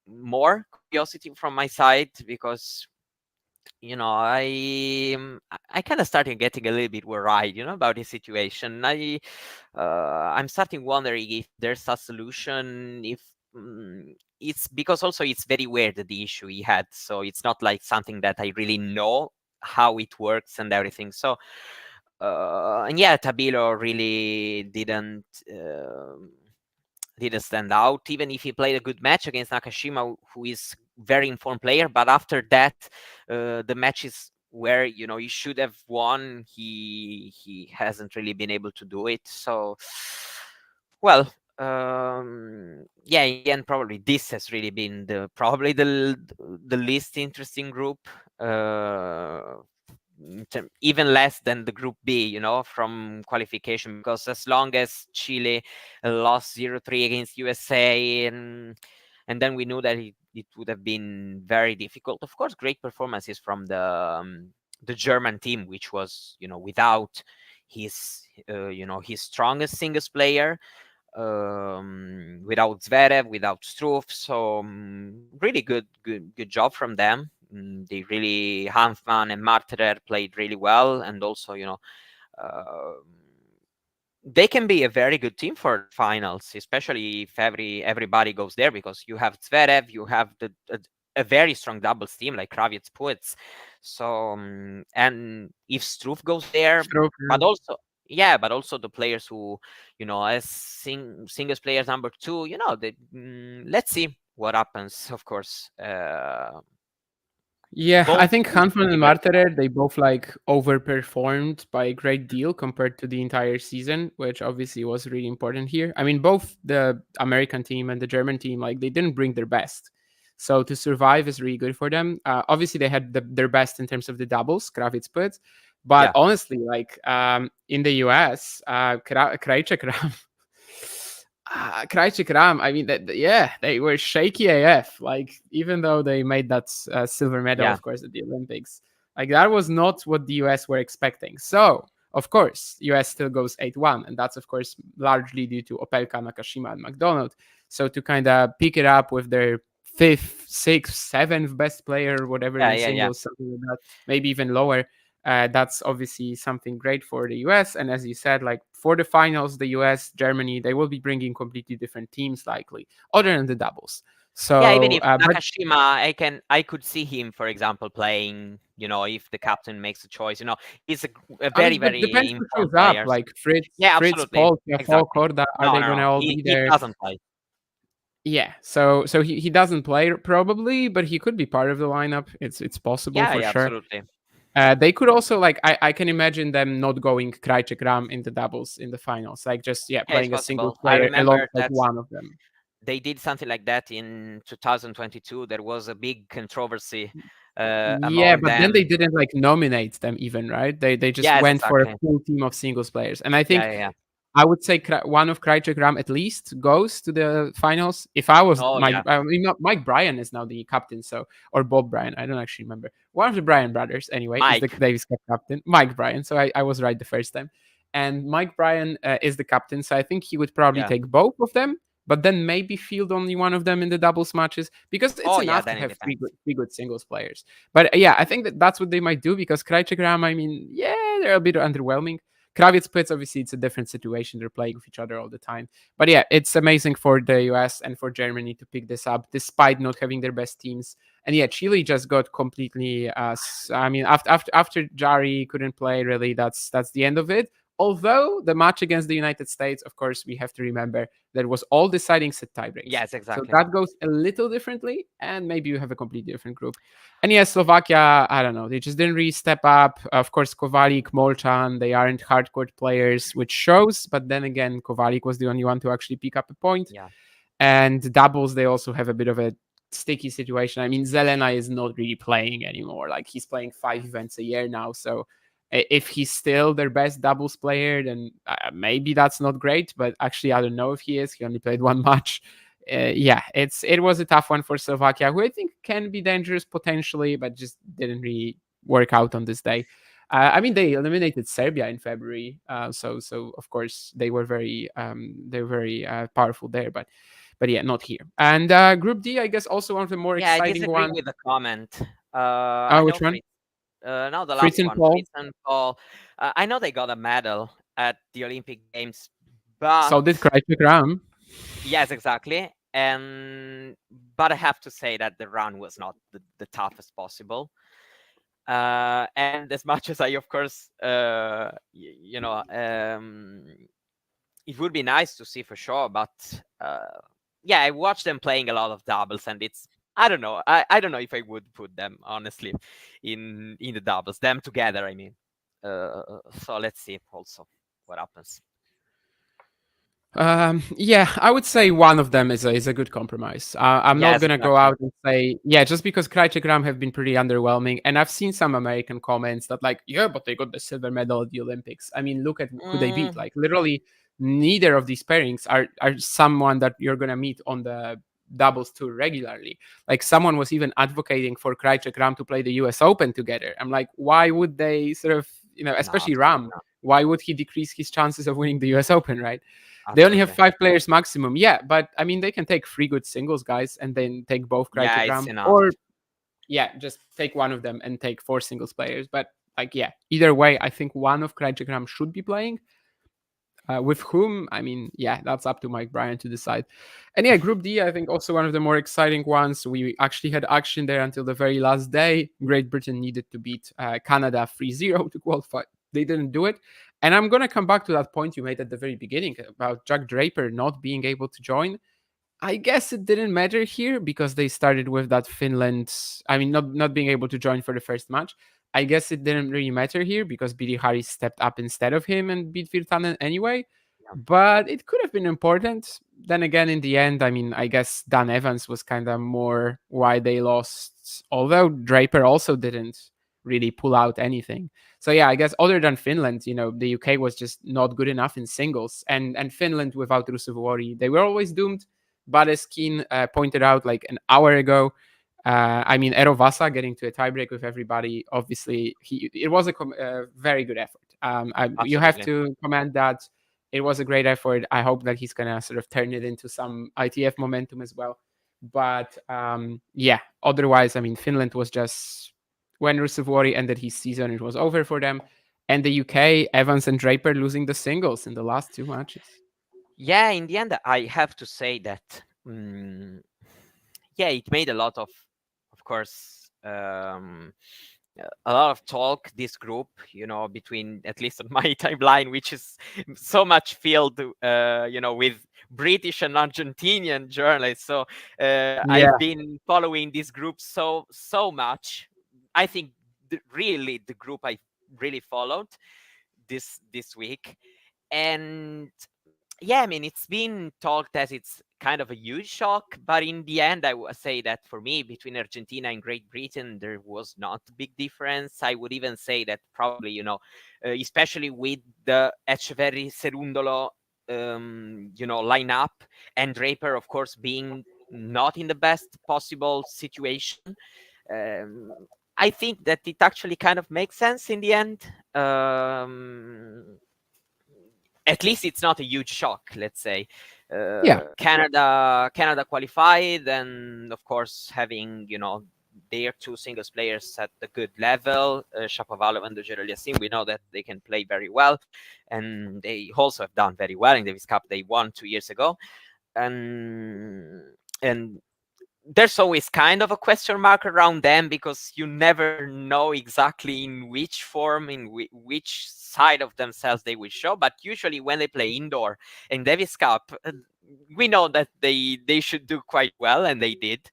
more curiosity from my side, because I kind of started getting a little bit worried about his situation. I'm starting wondering if there's a solution, if it's because also it's very weird, the issue he had, so it's not like something that I really know how it works and everything. So and yeah, Tabilo really didn't stand out, even if he played a good match against Nakashima, who is very informed player. But after that, the matches where he should have won, he hasn't really been able to do it. So, well, yeah, in the end, probably this has really been the least interesting group. Even less than the Group B, from qualification, because as long as Chile lost 0-3 against USA, and then we knew that it would have been very difficult. Of course, great performances from the German team, which was without his his strongest singles player, without Zverev, without Struff. So really good job from them. They really, Hanfman and Marterer played really well, and also they can be a very good team for finals, especially if everybody goes there, because you have Zverev, you have a very strong doubles team like Kravitz Puets. So and if Struff goes there, but also the players who as singles players number 2, let's see what happens, of course. Yeah, I think Hanfman and Marterer, they both overperformed by a great deal compared to the entire season, which obviously was really important here. I mean, both the American team and the German team, they didn't bring their best. So to survive is really good for them. Obviously, they had their best in terms of the doubles, Kravitz Puts. But honestly, in the US, Krajicek Ram, I mean, they were shaky AF. Even though they made that silver medal, of course, at the Olympics, that was not what the US were expecting. So, of course, US still goes 8-1, and that's, of course, largely due to Opelka, Nakashima, and McDonald. So to kind of pick it up with their 5th, 6th, 7th best player, whatever in singles, something like that, maybe even lower. That's obviously something great for the US. And as you said, like for the finals, the US, Germany, they will be bringing completely different teams likely, other than the doubles. So Yeah, even if but Nakashima, I could see him, for example, playing. If the captain makes a choice, he's a I very, mean, but very depends who shows important up. player. Like Yeah, Fritz, absolutely, Paul, Tiafoe, exactly. Korda. Are No, they no, gonna no. all He, be he there? doesn't play. Yeah. So he doesn't play probably, but he could be part of the lineup. It's possible Yeah, for yeah, sure. absolutely. They could also like I can imagine them not going Krajcek Ram in the doubles in the finals. Like just Yeah, it's playing a single possible. I player remember alongside that one of them. they did something like that in 2022. There was a big controversy Yeah, among but then them. they didn't like nominate them even, right? They just Yes, went for a exactly. full team of singles players. And I Yeah, think yeah, yeah. I would say one of Krajcek Ram at least goes to the finals. If I was Oh, yeah. Mike Bryan is now the captain, or Bob Bryan, I don't actually remember. One of the Bryan brothers, anyway, is the Mike. Davis Cup captain, Mike Bryan. So I was right the first time. And Mike Bryan is the captain, so I think he would probably Yeah. take both of them, but then maybe field only one of them in the doubles matches because it's Oh, yeah, enough to then it have three depends. good singles players. But yeah, I think that's what they might do because Krajcek Ram, I mean, yeah, they're a bit underwhelming. Kravitz Splits, obviously, it's a different situation. They're playing with each other all the time. But yeah, it's amazing for the US and for Germany to pick this up despite not having their best teams. And yeah, Chile just got completely. I mean, after Jari couldn't play, really, that's the end of it. Although the match against the United States, of course, we have to remember that was all deciding set tiebreaks. Yes, So exactly. that goes a little differently, and maybe you have a completely different group. And yeah, Slovakia, I don't know. They just didn't really step up. Of course, Kovalik, Molchan, they aren't hardcore players, which shows. But then again, Kovalik was the only one to actually pick up a point. Yeah. And doubles, they also have a bit of a sticky situation. I mean, Zelena is not really playing anymore. Like he's playing 5 events a year now. So if he's still their best doubles player, then maybe that's not great. But actually, I don't know if he is. He only played one match. Yeah, it was a tough one for Slovakia, who I think can be dangerous potentially, but just didn't really work out on this day. I mean, they eliminated Serbia in February, so of course they were very powerful there, but yeah, not here. And Group D, I guess, also one of the more Yeah, I exciting disagree ones. with the comment. I know Which one? no, the Fritz last and one, Paul. Fritz and Paul. I know they got a medal at the Olympic Games, but So did Krajcek Ram. yes, exactly. But I have to say that the run was not the toughest possible. And as much as I, of course, it would be nice to see for sure. But yeah, I watched them playing a lot of doubles, and I don't know. I don't know if I would put them honestly in the doubles, them together. I mean, so let's see also what happens. Yeah, I would say one of them is a good compromise. I'm not Yes, gonna go exactly. out and say just because Krajcek Ram have been pretty underwhelming, and I've seen some American comments that like, yeah, but they got the silver medal at the Olympics. I mean, look at who they beat. Like literally, neither of these pairings are someone that you're gonna meet on the doubles tour regularly. Like someone was even advocating for Krajcek Ram to play the US Open together. I'm like, why would they sort of, especially Ram, why would he decrease his chances of winning the US Open, right? They only have 5 players maximum. Yeah, but I mean, they can take 3 good singles guys and then take both Krajcek Ram. Or, just take one of them and take 4 singles players. But, like, yeah, either way, I think one of Krajcek Ram should be playing. With whom, I mean, yeah, that's up to Mike Bryan to decide. And yeah, Group D, I think also one of the more exciting ones. We actually had action there until the very last day. Great Britain needed to beat Canada 3-0 to qualify. They didn't do it. And I'm going to come back to that point you made at the very beginning about Jack Draper not being able to join. I guess it didn't matter here because they started with that Finland. I mean, not being able to join for the first match. I guess it didn't really matter here because BD Harris stepped up instead of him and beat Virtanen anyway. But it could have been important. Then again, in the end, I mean, I guess Dan Evans was kind of more why they lost. Although Draper also didn't really pull out anything. So yeah, I guess other than Finland, the UK was just not good enough in singles. And Finland without Ruusuvuori, they were always doomed. But as Keen pointed out like an hour ago, I mean, Eero Vasa getting to a tiebreak with everybody, obviously, it was a very good effort. You have to commend that. It was a great effort. I hope that he's going to sort of turn it into some ITF momentum as well. But yeah, otherwise, I mean, Finland was just when Ruusuvuori ended his season, it was over for them. And the UK, Evans and Draper losing the singles in the last 2 matches. Yeah, in the end, I have to say that, yeah, it made a lot of course, a lot of talk, this group, between, at least on my timeline, which is so much filled, with British and Argentinian journalists. So I've been following this group so much. I think really the group I really followed this week. And yeah, I mean, it's been talked as it's kind of a huge shock, but in the end, I would say that for me, between Argentina and Great Britain, there was not a big difference. I would even say that probably, especially with the Echeverri Cerundolo, lineup, and Draper, of course, being not in the best possible situation, I think that it actually kind of makes sense in the end. At least it's not a huge shock, let's say. Canada qualified, and of course having their 2 singles players at a good level, Shapovalov and Auger-Aliassime, we know that they can play very well, and they also have done very well in Davis Cup. They won 2 years ago, and there's always kind of a question mark around them, because you never know exactly in which form, in which side of themselves they will show. But usually when they play indoor in Davis Cup, we know that they should do quite well, and they did.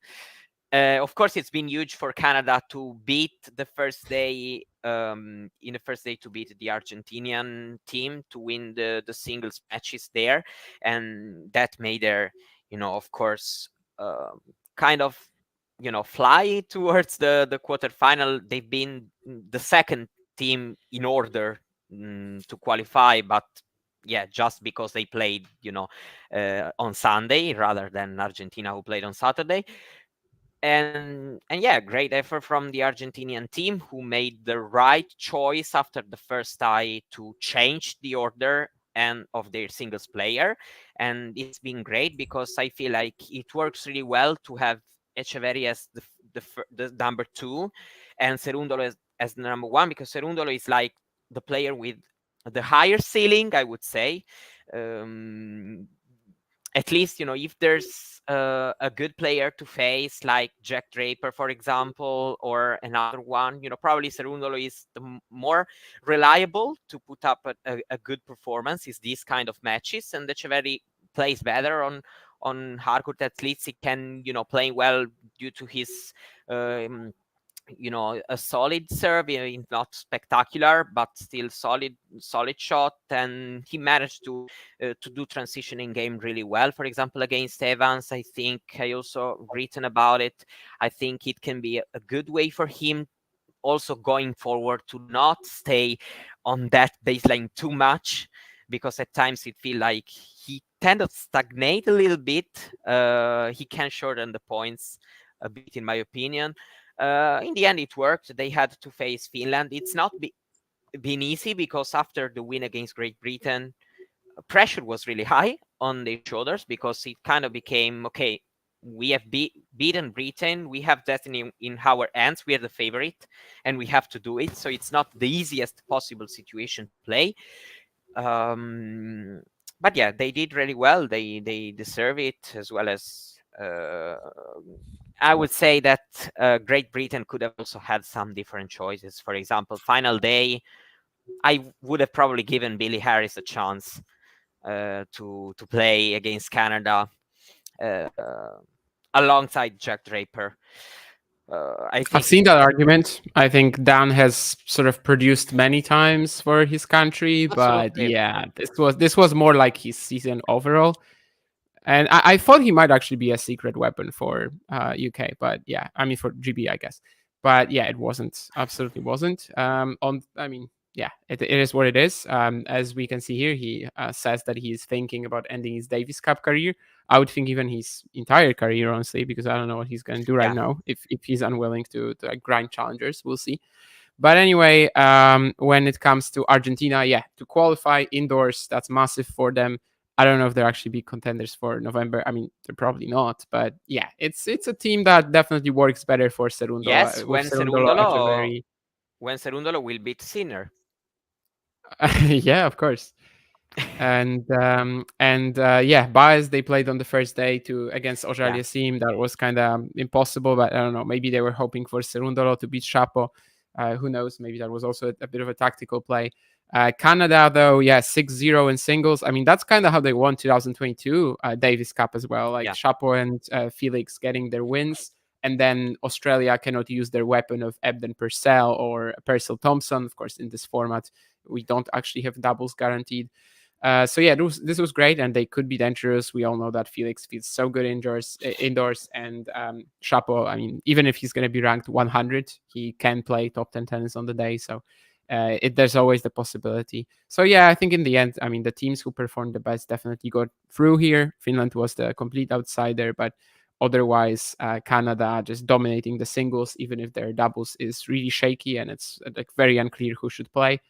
Of course, it's been huge for Canada to beat the first day, to beat the Argentinian team, to win the singles matches there, and that made their, of course, kind of fly towards the quarterfinal. They've been the second team in order to qualify, but yeah, just because they played on Sunday rather than Argentina, who played on Saturday. And yeah, great effort from the Argentinian team, who made the right choice after the first tie to change the order and of their singles player. And it's been great, because I feel like it works really well to have Echeverri as the number 2 and Cerundolo as the number 1, because Cerundolo is like the player with the higher ceiling, I would say. At least, if there's a good player to face, like Jack Draper, for example, or another one, probably Cerundolo is the more reliable to put up a good performance is these kind of matches. And Echeverri plays better on hardcourt. At least he can, play well due to his a solid serve, not spectacular, but still solid shot. And he managed to do transitioning game really well. For example, against Evans, I think I also written about it. I think it can be a good way for him also going forward to not stay on that baseline too much, because at times it feels like he tend to stagnate a little bit. He can shorten the points a bit, in my opinion. In the end, it worked. They had to face Finland. It's not been easy, because after the win against Great Britain, pressure was really high on their shoulders, because it kind of became, okay, we have beaten Britain. We have destiny in our hands. We are the favorite, and we have to do it. So it's not the easiest possible situation to play. But yeah, they did really well. They deserve it, as well as I would say that Great Britain could have also had some different choices. For example, final day, I would have probably given Billy Harris a chance to play against Canada alongside Jack Draper. I think I've seen that argument. I think Dan has sort of produced many times for his country, but Absolutely. yeah, this was more like his season overall. And I thought he might actually be a secret weapon for UK, but yeah, I mean for GB, I guess. But yeah, it wasn't. Absolutely wasn't. Yeah, it is what it is. As we can see here, he says that he is thinking about ending his Davis Cup career. I would think even his entire career, honestly, because I don't know what he's going to do right now if he's unwilling to grind challengers. We'll see. But anyway, when it comes to Argentina, yeah, to qualify indoors, that's massive for them. I don't know if they'll actually be contenders for November. I mean, they're probably not, but yeah, it's a team that definitely works better for Cerundolo. Yes, With Cerundolo at a very when Cerundolo will beat Sinner. yeah, of course. And yeah, Baez they played on the first day against Ojaliesim. That was kind of impossible, but I don't know. Maybe they were hoping for Cerundolo to beat Chapo. Who knows? Maybe that was also a bit of a tactical play. Canada, though, yeah, 6-0 in singles. I mean, that's kind of how they won 2022 Davis Cup as well. Like Chapo and Felix getting their wins. And then Australia cannot use their weapon of Ebden Purcell or Purcell Thompson. Of course, in this format, we don't actually have doubles guaranteed. So yeah, this was great, and they could be dangerous. We all know that Felix feels so good indoors, and Chapo. I mean, even if he's going to be ranked 100, he can play top 10 tennis on the day. So there's always the possibility. So yeah, I think in the end, I mean, the teams who performed the best definitely got through here. Finland was the complete outsider, but otherwise, Canada just dominating the singles, even if their doubles is really shaky and it's like very unclear who should play.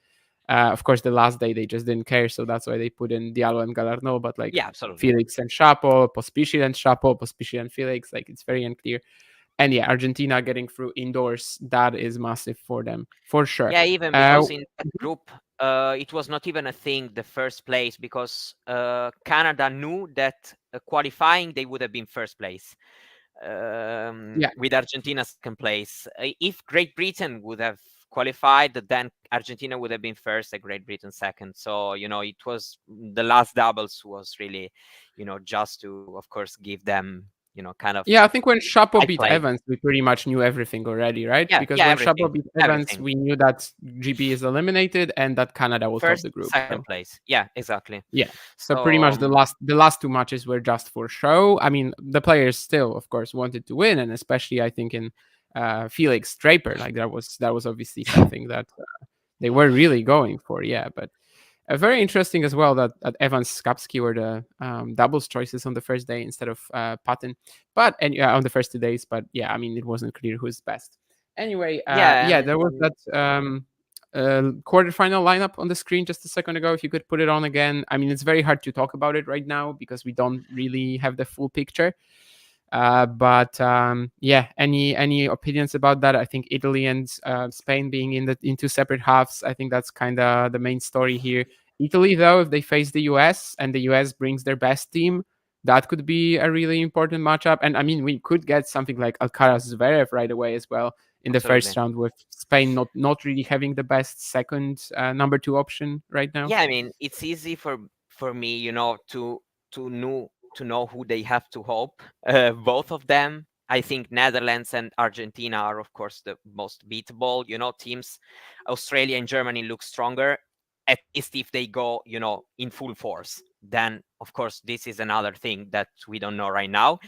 Of course, the last day they just didn't care, so that's why they put in Diallo and Galarno. But like Felix and Chapo, Pospisil and Chapo, Pospisil and Felix, like it's very unclear. And yeah, Argentina getting through indoors, that is massive for them, for sure. Yeah, even because in that group, it was not even a thing, the first place, because Canada knew that qualifying, they would have been first place. With Argentina second place. If Great Britain would have qualified, then Argentina would have been first and Great Britain second. So, it was the last doubles was really, just to, of course, give them, kind of. Yeah, I think when Chapo beat Evans, we pretty much knew everything already, right? Yeah, because when Chapo beat Evans, we knew that GB is eliminated and that Canada will top the group. Second place. Yeah, exactly. Yeah. So pretty much the last two matches were just for show. I mean, the players still, of course, wanted to win, and especially I think in Felix Draper, like that was obviously something that they were really going for. Yeah, but very interesting as well that Evans Skapski were the doubles choices on the first day instead of Patton, but on the first 2 days. But yeah, I mean, it wasn't clear who's best. Anyway, there was that quarterfinal lineup on the screen just a second ago. If you could put it on again. I mean, it's very hard to talk about it right now because we don't really have the full picture. But any opinions about that? I think Italy and Spain being in two separate halves, I think that's kind of the main story here. Italy, though, if they face the US and the US brings their best team, that could be a really important matchup. And I mean, we could get something like Alcaraz Zverev right away as well in the first round, with Spain not really having the best second number 2 option right now. Yeah, I mean, it's easy for me, to know who they have to hope. Both of them. I think Netherlands and Argentina are, of course, the most beatable, teams. Australia and Germany look stronger, at least if they go, in full force. Then, of course, this is another thing that we don't know right now.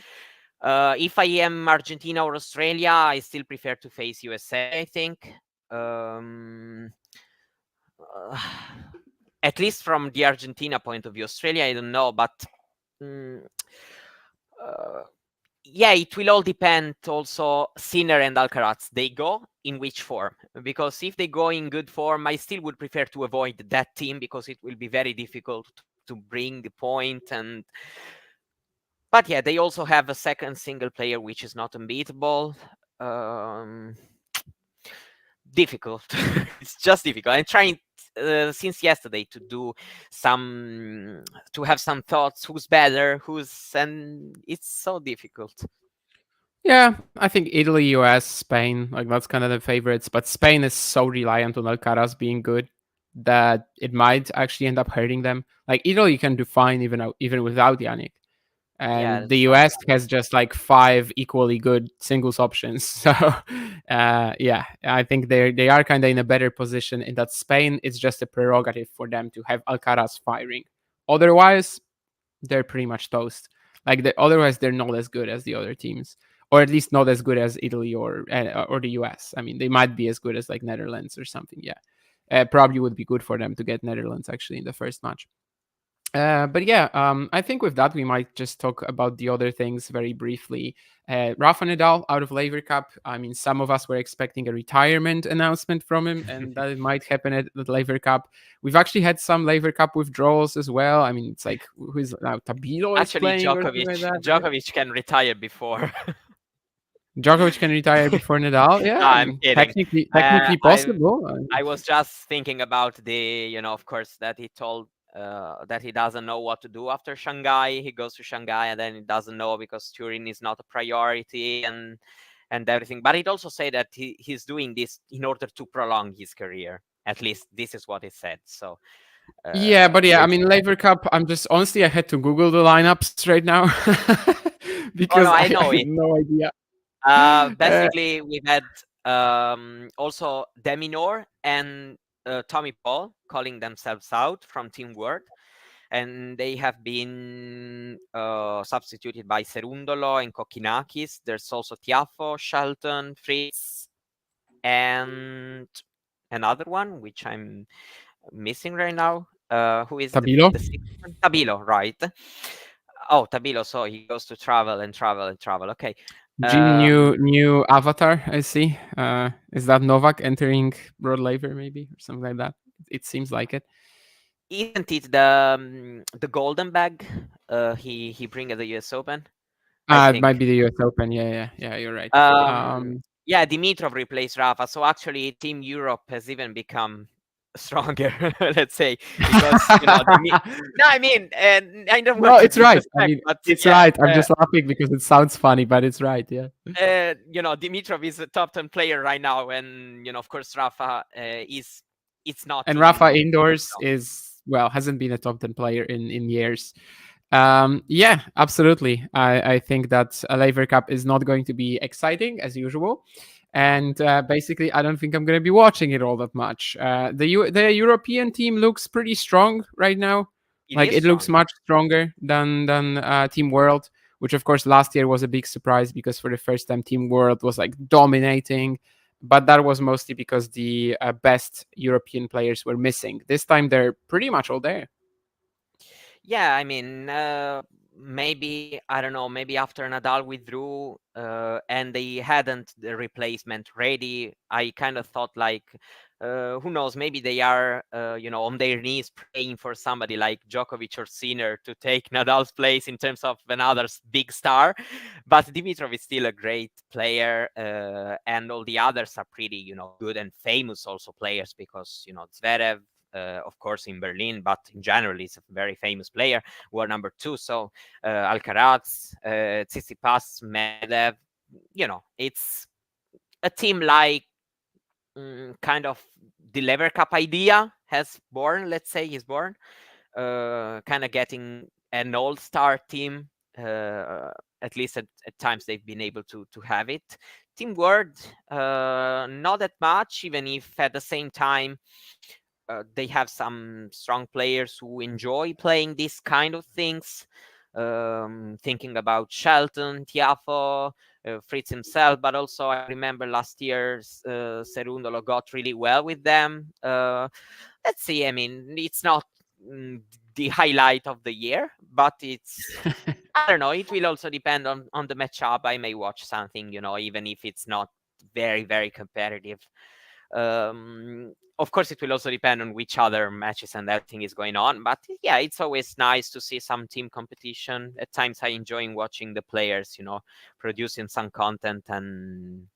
If I am Argentina or Australia, I still prefer to face USA, I think. At least from the Argentina point of view. Australia, I don't know, but yeah, it will all depend also Sinner and Alcaraz. They go in which form? Because if they go in good form, I still would prefer to avoid that team because it will be very difficult to bring the point. But yeah, they also have a second single player which is not unbeatable. Difficult. It's just difficult. I'm trying since yesterday to have some thoughts. Who's better? And it's so difficult. Yeah, I think Italy, US, Spain, like that's kind of the favorites. But Spain is so reliant on Alcaraz being good that it might actually end up hurting them. Like Italy can do fine even without Yannick. And the US has just like 5 equally good singles options. So yeah, I think they are kind of in a better position in that Spain, it's just a prerogative for them to have Alcaraz firing. Otherwise, they're pretty much toast. Like otherwise, they're not as good as the other teams, or at least not as good as Italy or the US. I mean, they might be as good as like Netherlands or something. Yeah, probably would be good for them to get Netherlands actually in the first match. But yeah, I think with that we might just talk about the other things very briefly. Rafa Nadal out of Laver Cup. I mean, some of us were expecting a retirement announcement from him, and that it might happen at the Laver Cup. We've actually had some Laver Cup withdrawals as well. I mean, it's like who's now Tabilo is Actually, playing or something like that. Right? Djokovic can retire before. Djokovic can retire before Nadal. Yeah, No, I I'm mean, kidding. technically possible. I was just thinking about the, of course, that he told that he doesn't know what to do after Shanghai. He goes to Shanghai and then he doesn't know because Turin is not a priority and everything. But he'd also say that he's doing this in order to prolong his career. At least this is what he said. So Yeah, but yeah, I we'll mean, see. Laver Cup. I'm just honestly, I had to Google the lineups right now Oh because no, I I know had it. no idea. Basically, we had also Deminor and Tommy Paul calling themselves out from Team World, and they have been substituted by Serundolo and Kokinakis. There's also Tiafo, Shelton, Fritz, and another one which I'm missing right now. Who is Tabilo, the sixth one? Tabilo, right? Oh, Tabilo. So he goes to travel and travel and travel. Okay. Jim, new avatar. I see. Is that Novak entering Broad Laver maybe or something like that? It seems like it. Isn't it the golden bag he bring at the US Open? I It might think. be the US Open. Yeah. You're right. Yeah, Dimitrov replaced Rafa. So actually, Team Europe has even become stronger, let's say, because no, I mean, I don't No, want to it's right. I disrespect, mean, but it's yeah, right. I'm just laughing because it sounds funny, but it's right. Yeah. Dimitrov is a top 10 player right now, and of course, Rafa is. It's not. And in Rafa indoors top. is hasn't been a top 10 player in years. Yeah, absolutely. I think that a Laver Cup is not going to be exciting as usual. And basically, I don't think I'm going to be watching it all that much. The European team looks pretty strong right now. It Like is it looks strong. much stronger than Team World, which of course last year was a big surprise because for the first time Team World was like dominating, but that was mostly because the best European players were missing. This time they're pretty much all there. Yeah, I mean, maybe I don't know. Maybe after Nadal withdrew and they hadn't the replacement ready, I kind of thought like, who knows? Maybe they are, on their knees praying for somebody like Djokovic or Sinner to take Nadal's place in terms of another big star. But Dimitrov is still a great player, and all the others are pretty, good and famous also players because Zverev. Of course, in Berlin, but in general, he's a very famous player. World number 2. So Alcaraz, Tsitsipas, Medvedev. It's a team like kind of the Lever Cup idea has born. Let's say he's born, kind of getting an all-star team. At least at times they've been able to have it. Team World, not that much, even if at the same time. They have some strong players who enjoy playing these kind of things. Thinking about Shelton, Tiafo, Fritz himself, but also I remember last year Serundolo got really well with them. Let's see. I mean, it's not the highlight of the year, but it's I don't know. It will also depend on the matchup. I may watch something, even if it's not very very competitive. Of course, it will also depend on which other matches and everything is going on. But yeah, it's always nice to see some team competition. At times, I enjoy watching the players, producing some content and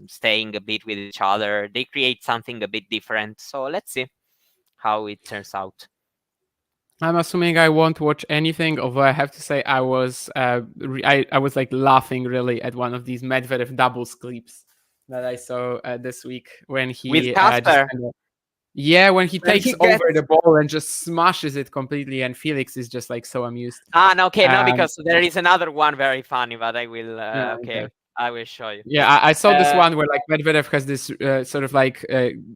staying a bit with each other. They create something a bit different. So let's see how it turns out. I'm assuming I won't watch anything, although I have to say I was I was like laughing really at one of these Medvedev doubles clips that I saw this week when With he Casper, when he when takes he over gets the ball and just smashes it completely, and Felix is just like so amused. no, okay, no, Um, because there is another one very funny, but I will. yeah, Okay, okay. I will show you. Yeah, I saw this Uh, one where like Medvedev has this sort of like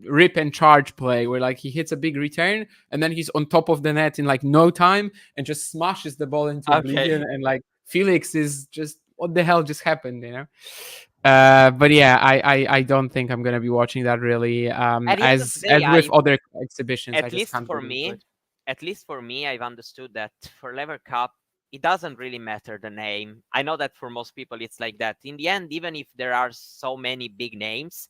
rip and charge play where like he hits a big return and then he's on top of the net in like no time and just smashes the ball into oblivion, okay. and like Felix is just what the hell just happened. But yeah, I don't think I'm gonna be watching that really. At the end of the As day, with other exhibitions, I at just least can't for get into me, it. at least for me, I've understood that for Laver Cup, it doesn't really matter the name. I know that for most people it's like that. In the end, even if there are so many big names,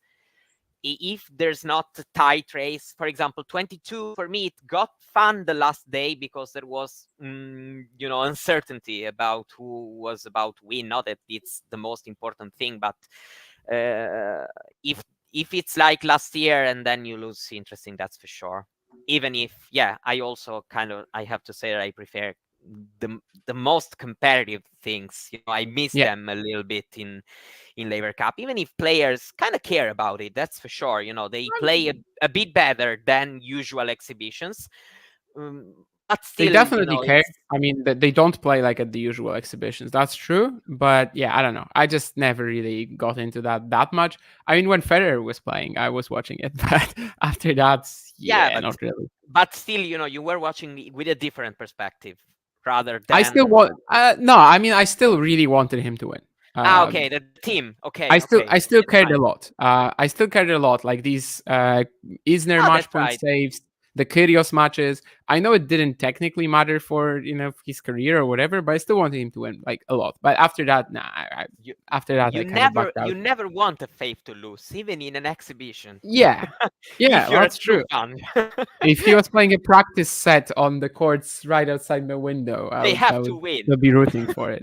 if there's not a tight race, for example, 22, for me, it got fun the last day because there was, uncertainty about who was about to win. Not that it's the most important thing, but if it's like last year and then you lose interest in, that's for sure. Even if, I also I have to say that I prefer the most competitive things. I miss them a little bit in Laver Cup, even if players kind of care about it, that's for sure. They play a bit better than usual exhibitions, but still, They definitely care. I mean, they don't play like at the usual exhibitions. That's true. But yeah, I don't know. I just never really got into that much. I mean, when Federer was playing, I was watching it, but after that, but, not really. But still, you were watching with a different perspective rather than. I still want. No, I mean, I still really wanted him to win. Okay, the team. Okay, I still cared fine. a lot. I still cared a lot. Like these Isner match point saves, the Kyrgios matches. I know it didn't technically matter for his career or whatever, but I still wanted him to win like a lot. But after that, after that, I kind of backed out. You never want a fave to lose, even in an exhibition. Yeah, that's true. If he was playing a practice set on the courts right outside my window, they have to win. They'll be rooting for it,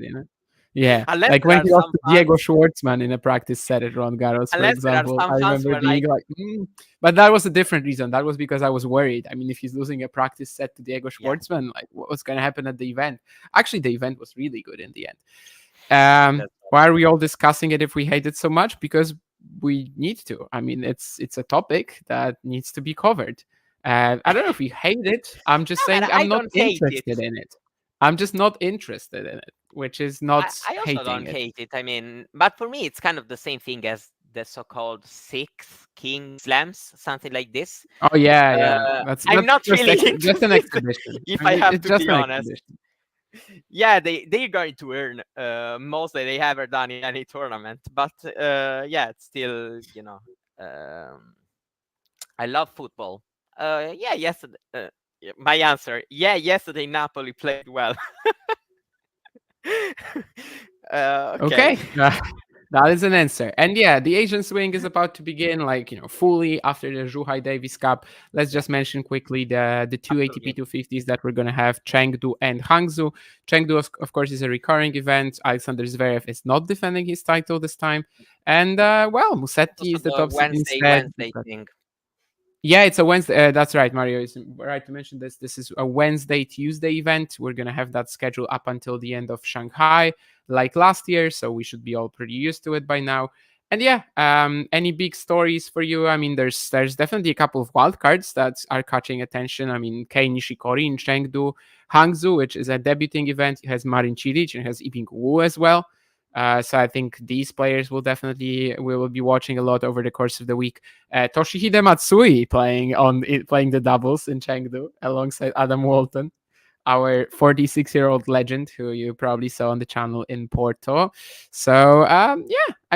Yeah, unless like when he lost to Diego Schwartzman in a practice set at Roland Garros, for example. I remember being like, but that was a different reason. That was because I was worried. I mean, if he's losing a practice set to Diego Schwartzman, like what's going to happen at the event? Actually, the event was really good in the end. Why are we all discussing it if we hate it so much? Because we need to. I mean, it's a topic that needs to be covered. I don't know if we hate it. I'm just saying I'm not interested in it. I'm just not interested in it, which is not I also hating don't it. hate it. I mean, but for me, it's kind of the same thing as the so-called sixth King Slams, something like this. Oh yeah. I'm not really just an exhibition. If I have to be honest. Yeah, they're going to earn most that they ever done in any tournament. But it's still, I love football. Yesterday. My answer, yesterday Napoli played well. Okay. That is an answer. And the Asian swing is about to begin, fully after the Zhuhai Davis Cup. Let's just mention quickly the two ATP 250s that we're going to have, Chengdu and Hangzhou. Chengdu, of course, is a recurring event. Alexander Zverev is not defending his title this time. And, Musetti is the top seed instead. Wednesday thing. Yeah, it's a Wednesday. That's right, Mario is right to mention this. This is a Wednesday, Tuesday event. We're going to have that schedule up until the end of Shanghai, like last year. So we should be all pretty used to it by now. And any big stories for you? I mean, there's definitely a couple of wild cards that are catching attention. I mean, Kei Nishikori in Chengdu, Hangzhou, which is a debuting event, it has Marin Cilic and it has Yibing Wu as well. So I think these players we will be watching a lot over the course of the week. Toshihide Matsui playing the doubles in Chengdu alongside Adam Walton, our 46-year-old legend who you probably saw on the channel in Porto. So I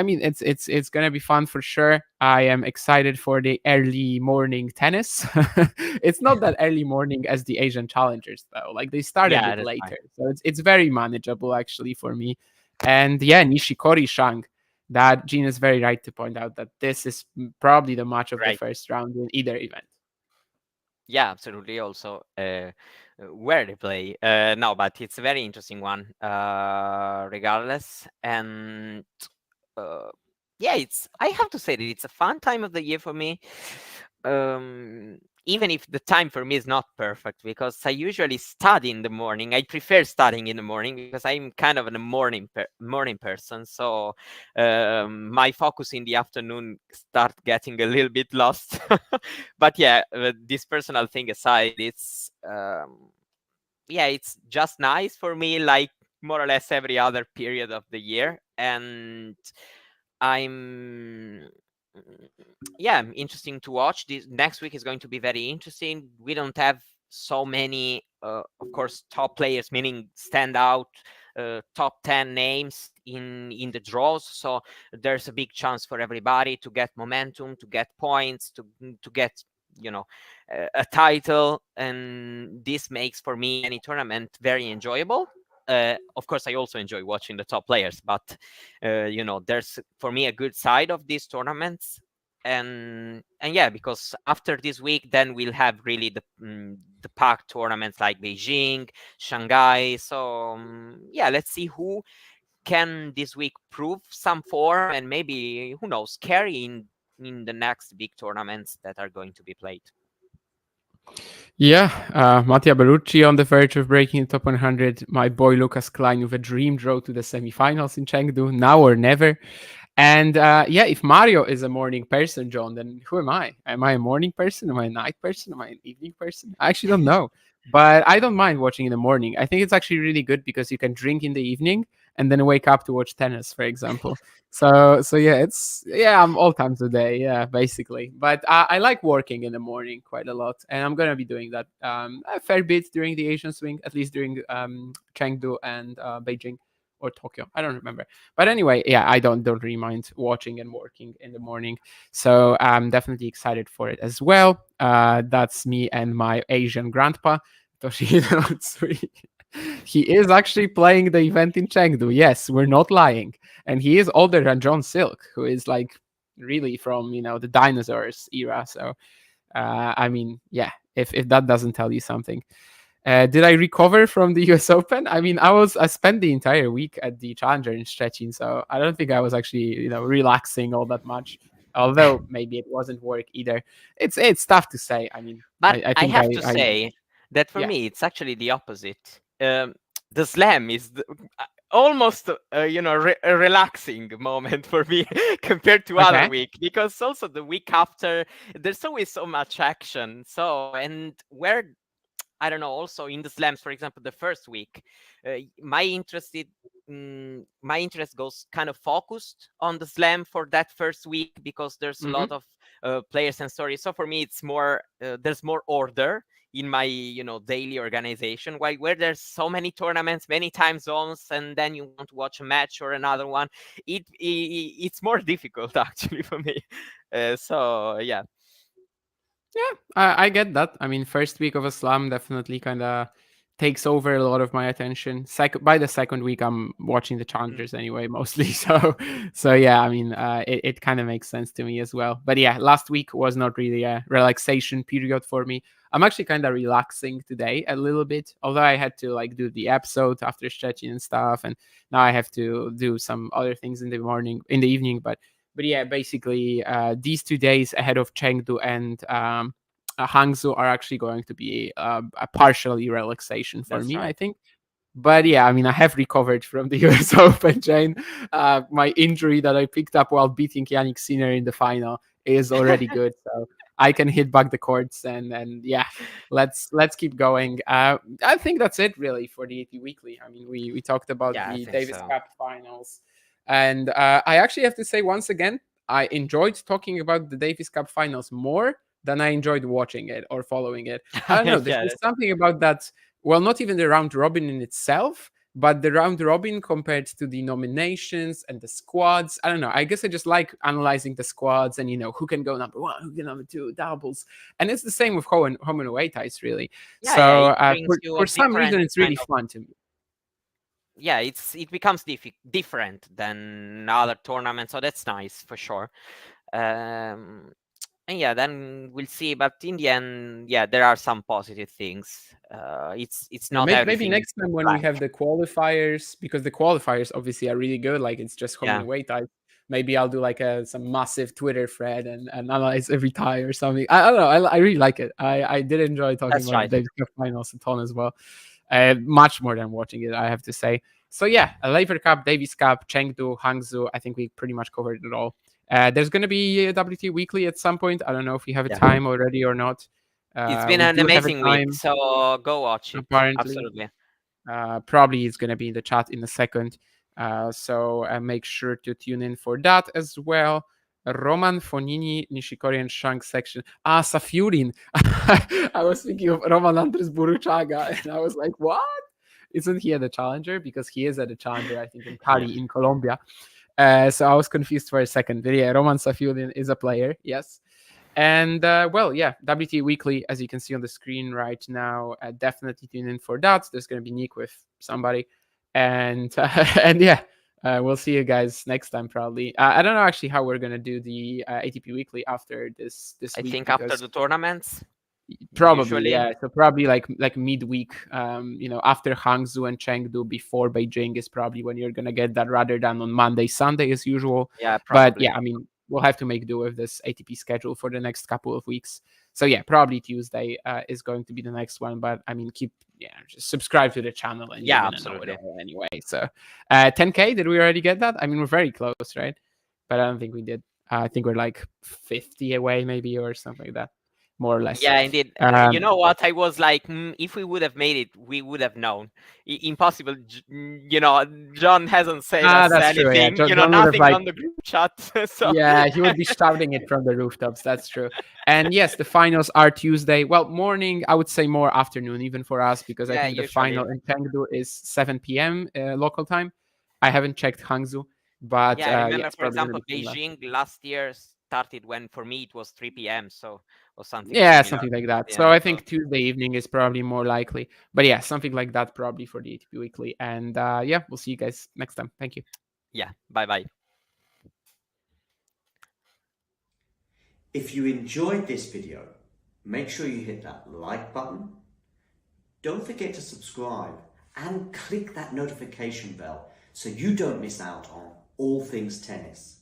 mean it's gonna be fun for sure. I am excited for the early morning tennis. It's not that early morning as the Asian Challengers though. Like they started a bit later, so it's very manageable actually for me. And Nishikori Shang, that Gene is very right to point out that this is probably the match of the first round in either event. Yeah, absolutely. Also, where they play. No, but it's a very interesting one, regardless. And I have to say that it's a fun time of the year for me. Even if the time for me is not perfect, because I usually study in the morning. I prefer studying in the morning because I'm kind of a morning person. So my focus in the afternoon start getting a little bit lost. But this personal thing aside, it's it's just nice for me, like more or less every other period of the year. And I'm interesting to watch. This next week is going to be very interesting. We don't have so many, of course, top players, meaning standout top 10 names in the draws. So there's a big chance for everybody to get momentum, to get points, to get a title, and this makes for me any tournament very enjoyable. Of course, I also enjoy watching the top players, but there's for me a good side of these tournaments. And yeah, because after this week, then we'll have really the packed tournaments like Beijing, Shanghai. So yeah, let's see who can this week prove some form and maybe, who knows, carry in the next big tournaments that are going to be played. Yeah, Mattia Bellucci on the verge of breaking the top 100. My boy Lucas Klein with a dream draw to the semifinals in Chengdu, now or never. And yeah, if Mario is a morning person, John, then who am I? Am I a morning person? Am I a night person? Am I an evening person? I actually don't know. But I don't mind watching in the morning. I think it's actually really good because you can drink in the evening and then wake up to watch tennis, for example. So yeah, I'm all times a day, yeah, basically. But I like working in the morning quite a lot, and I'm gonna be doing that a fair bit during the Asian swing, at least during Chengdu and Beijing or Tokyo. I don't remember. But anyway, yeah, I don't really mind watching and working in the morning. So I'm definitely excited for it as well. That's me and my Asian grandpa, Toshihiro Tsui. He is actually playing the event in Chengdu. Yes, we're not lying. And he is older than John Silk, who is like really from, the dinosaurs era. So, I mean, yeah, if that doesn't tell you something. Did I recover from the US Open? I mean, I spent the entire week at the Challenger in Szczecin, so I don't think I was actually, relaxing all that much. Although maybe it wasn't work either. It's tough to say. I mean, But I I think have to say that for yeah. me, it's actually the opposite. The slam is almost a relaxing moment for me compared to other Okay. week, because also the week after there's always so much action. So, and where I don't know, also in the slams, for example, the first week, my interest goes kind of focused on the slam for that first week, because there's a lot of players and stories. So for me, it's more there's more order in my daily organization. While where there's so many tournaments, many time zones, and then you want to watch a match or another one, it's more difficult actually for me. So yeah. Yeah, I get that. I mean, first week of a slam definitely kind of takes over a lot of my attention. By the second week, I'm watching the challengers anyway, mostly. So yeah, I mean, it kind of makes sense to me as well. But yeah, last week was not really a relaxation period for me. I'm actually kind of relaxing today a little bit, although I had to like do the episode after stretching and stuff, and now I have to do some other things in the evening. But yeah, basically, these 2 days ahead of Chengdu and Hangzhou are actually going to be a partially relaxation for That's me, right. I think. But yeah, I mean, I have recovered from the US Open, Jane. My injury that I picked up while beating Yannick Sinner in the final is already good. So I can hit back the courts and yeah, let's keep going. I think that's it really for the AT Weekly. I mean, we talked about Yeah, I the think Davis so. Cup finals. And I actually have to say once again, I enjoyed talking about the Davis Cup finals more than I enjoyed watching it or following it. I don't know. There's Yeah, just something about that. Well, not even the round robin in itself, but the round robin compared to the nominations and the squads. I don't know. I guess I just like analyzing the squads and who can go number one, who can number two, doubles, and it's the same with home and away ties really. yeah, So it brings you a for some reason, different it's really kind of, fun to me. yeah, it becomes different than other tournaments, so that's nice for sure. And yeah, then we'll see. But in the end, yeah, there are some positive things. It's not Maybe everything next time when we blank. have the qualifiers, because the qualifiers obviously are really good. Like it's just home and Yeah, away ties. Maybe I'll do like some massive Twitter thread and analyze every tie or something. I don't know. I really like it. I did enjoy talking that's about the right. Davis Cup finals a ton as well. Much more than watching it, I have to say. So yeah, a Laver Cup, Davis Cup, Chengdu, Hangzhou. I think we pretty much covered it all. There's going to be a WT Weekly at some point. I don't know if you have a Yeah, time already or not. it's been We an do have a amazing week, time, so go watch it. apparently. Absolutely. Probably it's going to be in the chat in a second. So make sure to tune in for that as well. Roman Fonini, Nishikori and Shank section. Safurin. I was thinking of Roman Andres Buruchaga, and I was like, what? Isn't he at the Challenger? Because he is at the Challenger, I think, in Cali, in Colombia. So I was confused for a second. But yeah, Roman Safiullin is a player, yes. And well, yeah, WTA Weekly, as you can see on the screen right now, definitely tune in for that. There's going to be Nick with somebody, and and yeah, we'll see you guys next time probably. I don't know actually how we're going to do the ATP Weekly after this I week. think after the tournaments. Probably, usually. yeah. So probably like midweek, after Hangzhou and Chengdu, before Beijing is probably when you're gonna get that, rather than on Monday, Sunday as usual. Yeah, But probably. yeah, I mean, we'll have to make do with this ATP schedule for the next couple of weeks. So yeah, probably Tuesday is going to be the next one. But I mean, just subscribe to the channel and Yeah, you're gonna absolutely. know it all anyway. So 10K, did we already get that? I mean, we're very close, right? But I don't think we did. I think we're like 50 away, maybe, or something like that. More or less. Yeah, indeed. You know what? I was like, if we would have made it, we would have known. Impossible. John hasn't said us that's true, yeah. anything. John would have, Nothing like- on the group chat. So Yeah, he would be shouting it from the rooftops. That's true. And yes, the finals are Tuesday. Well, morning, I would say more afternoon, even for us, because I Yeah, think the usually. final in Chengdu is 7 p.m. Local time. I haven't checked Hangzhou, but yeah, I remember, it's for probably gonna example, be similar. Beijing last year started when for me it was 3 p.m. So or something. Yeah, similar. something like that. Yeah, So I think Tuesday evening is probably more likely. But yeah, something like that probably for the ATP Weekly. And yeah, we'll see you guys next time. Thank you. Yeah, bye. If you enjoyed this video, make sure you hit that like button. Don't forget to subscribe and click that notification bell so you don't miss out on all things tennis.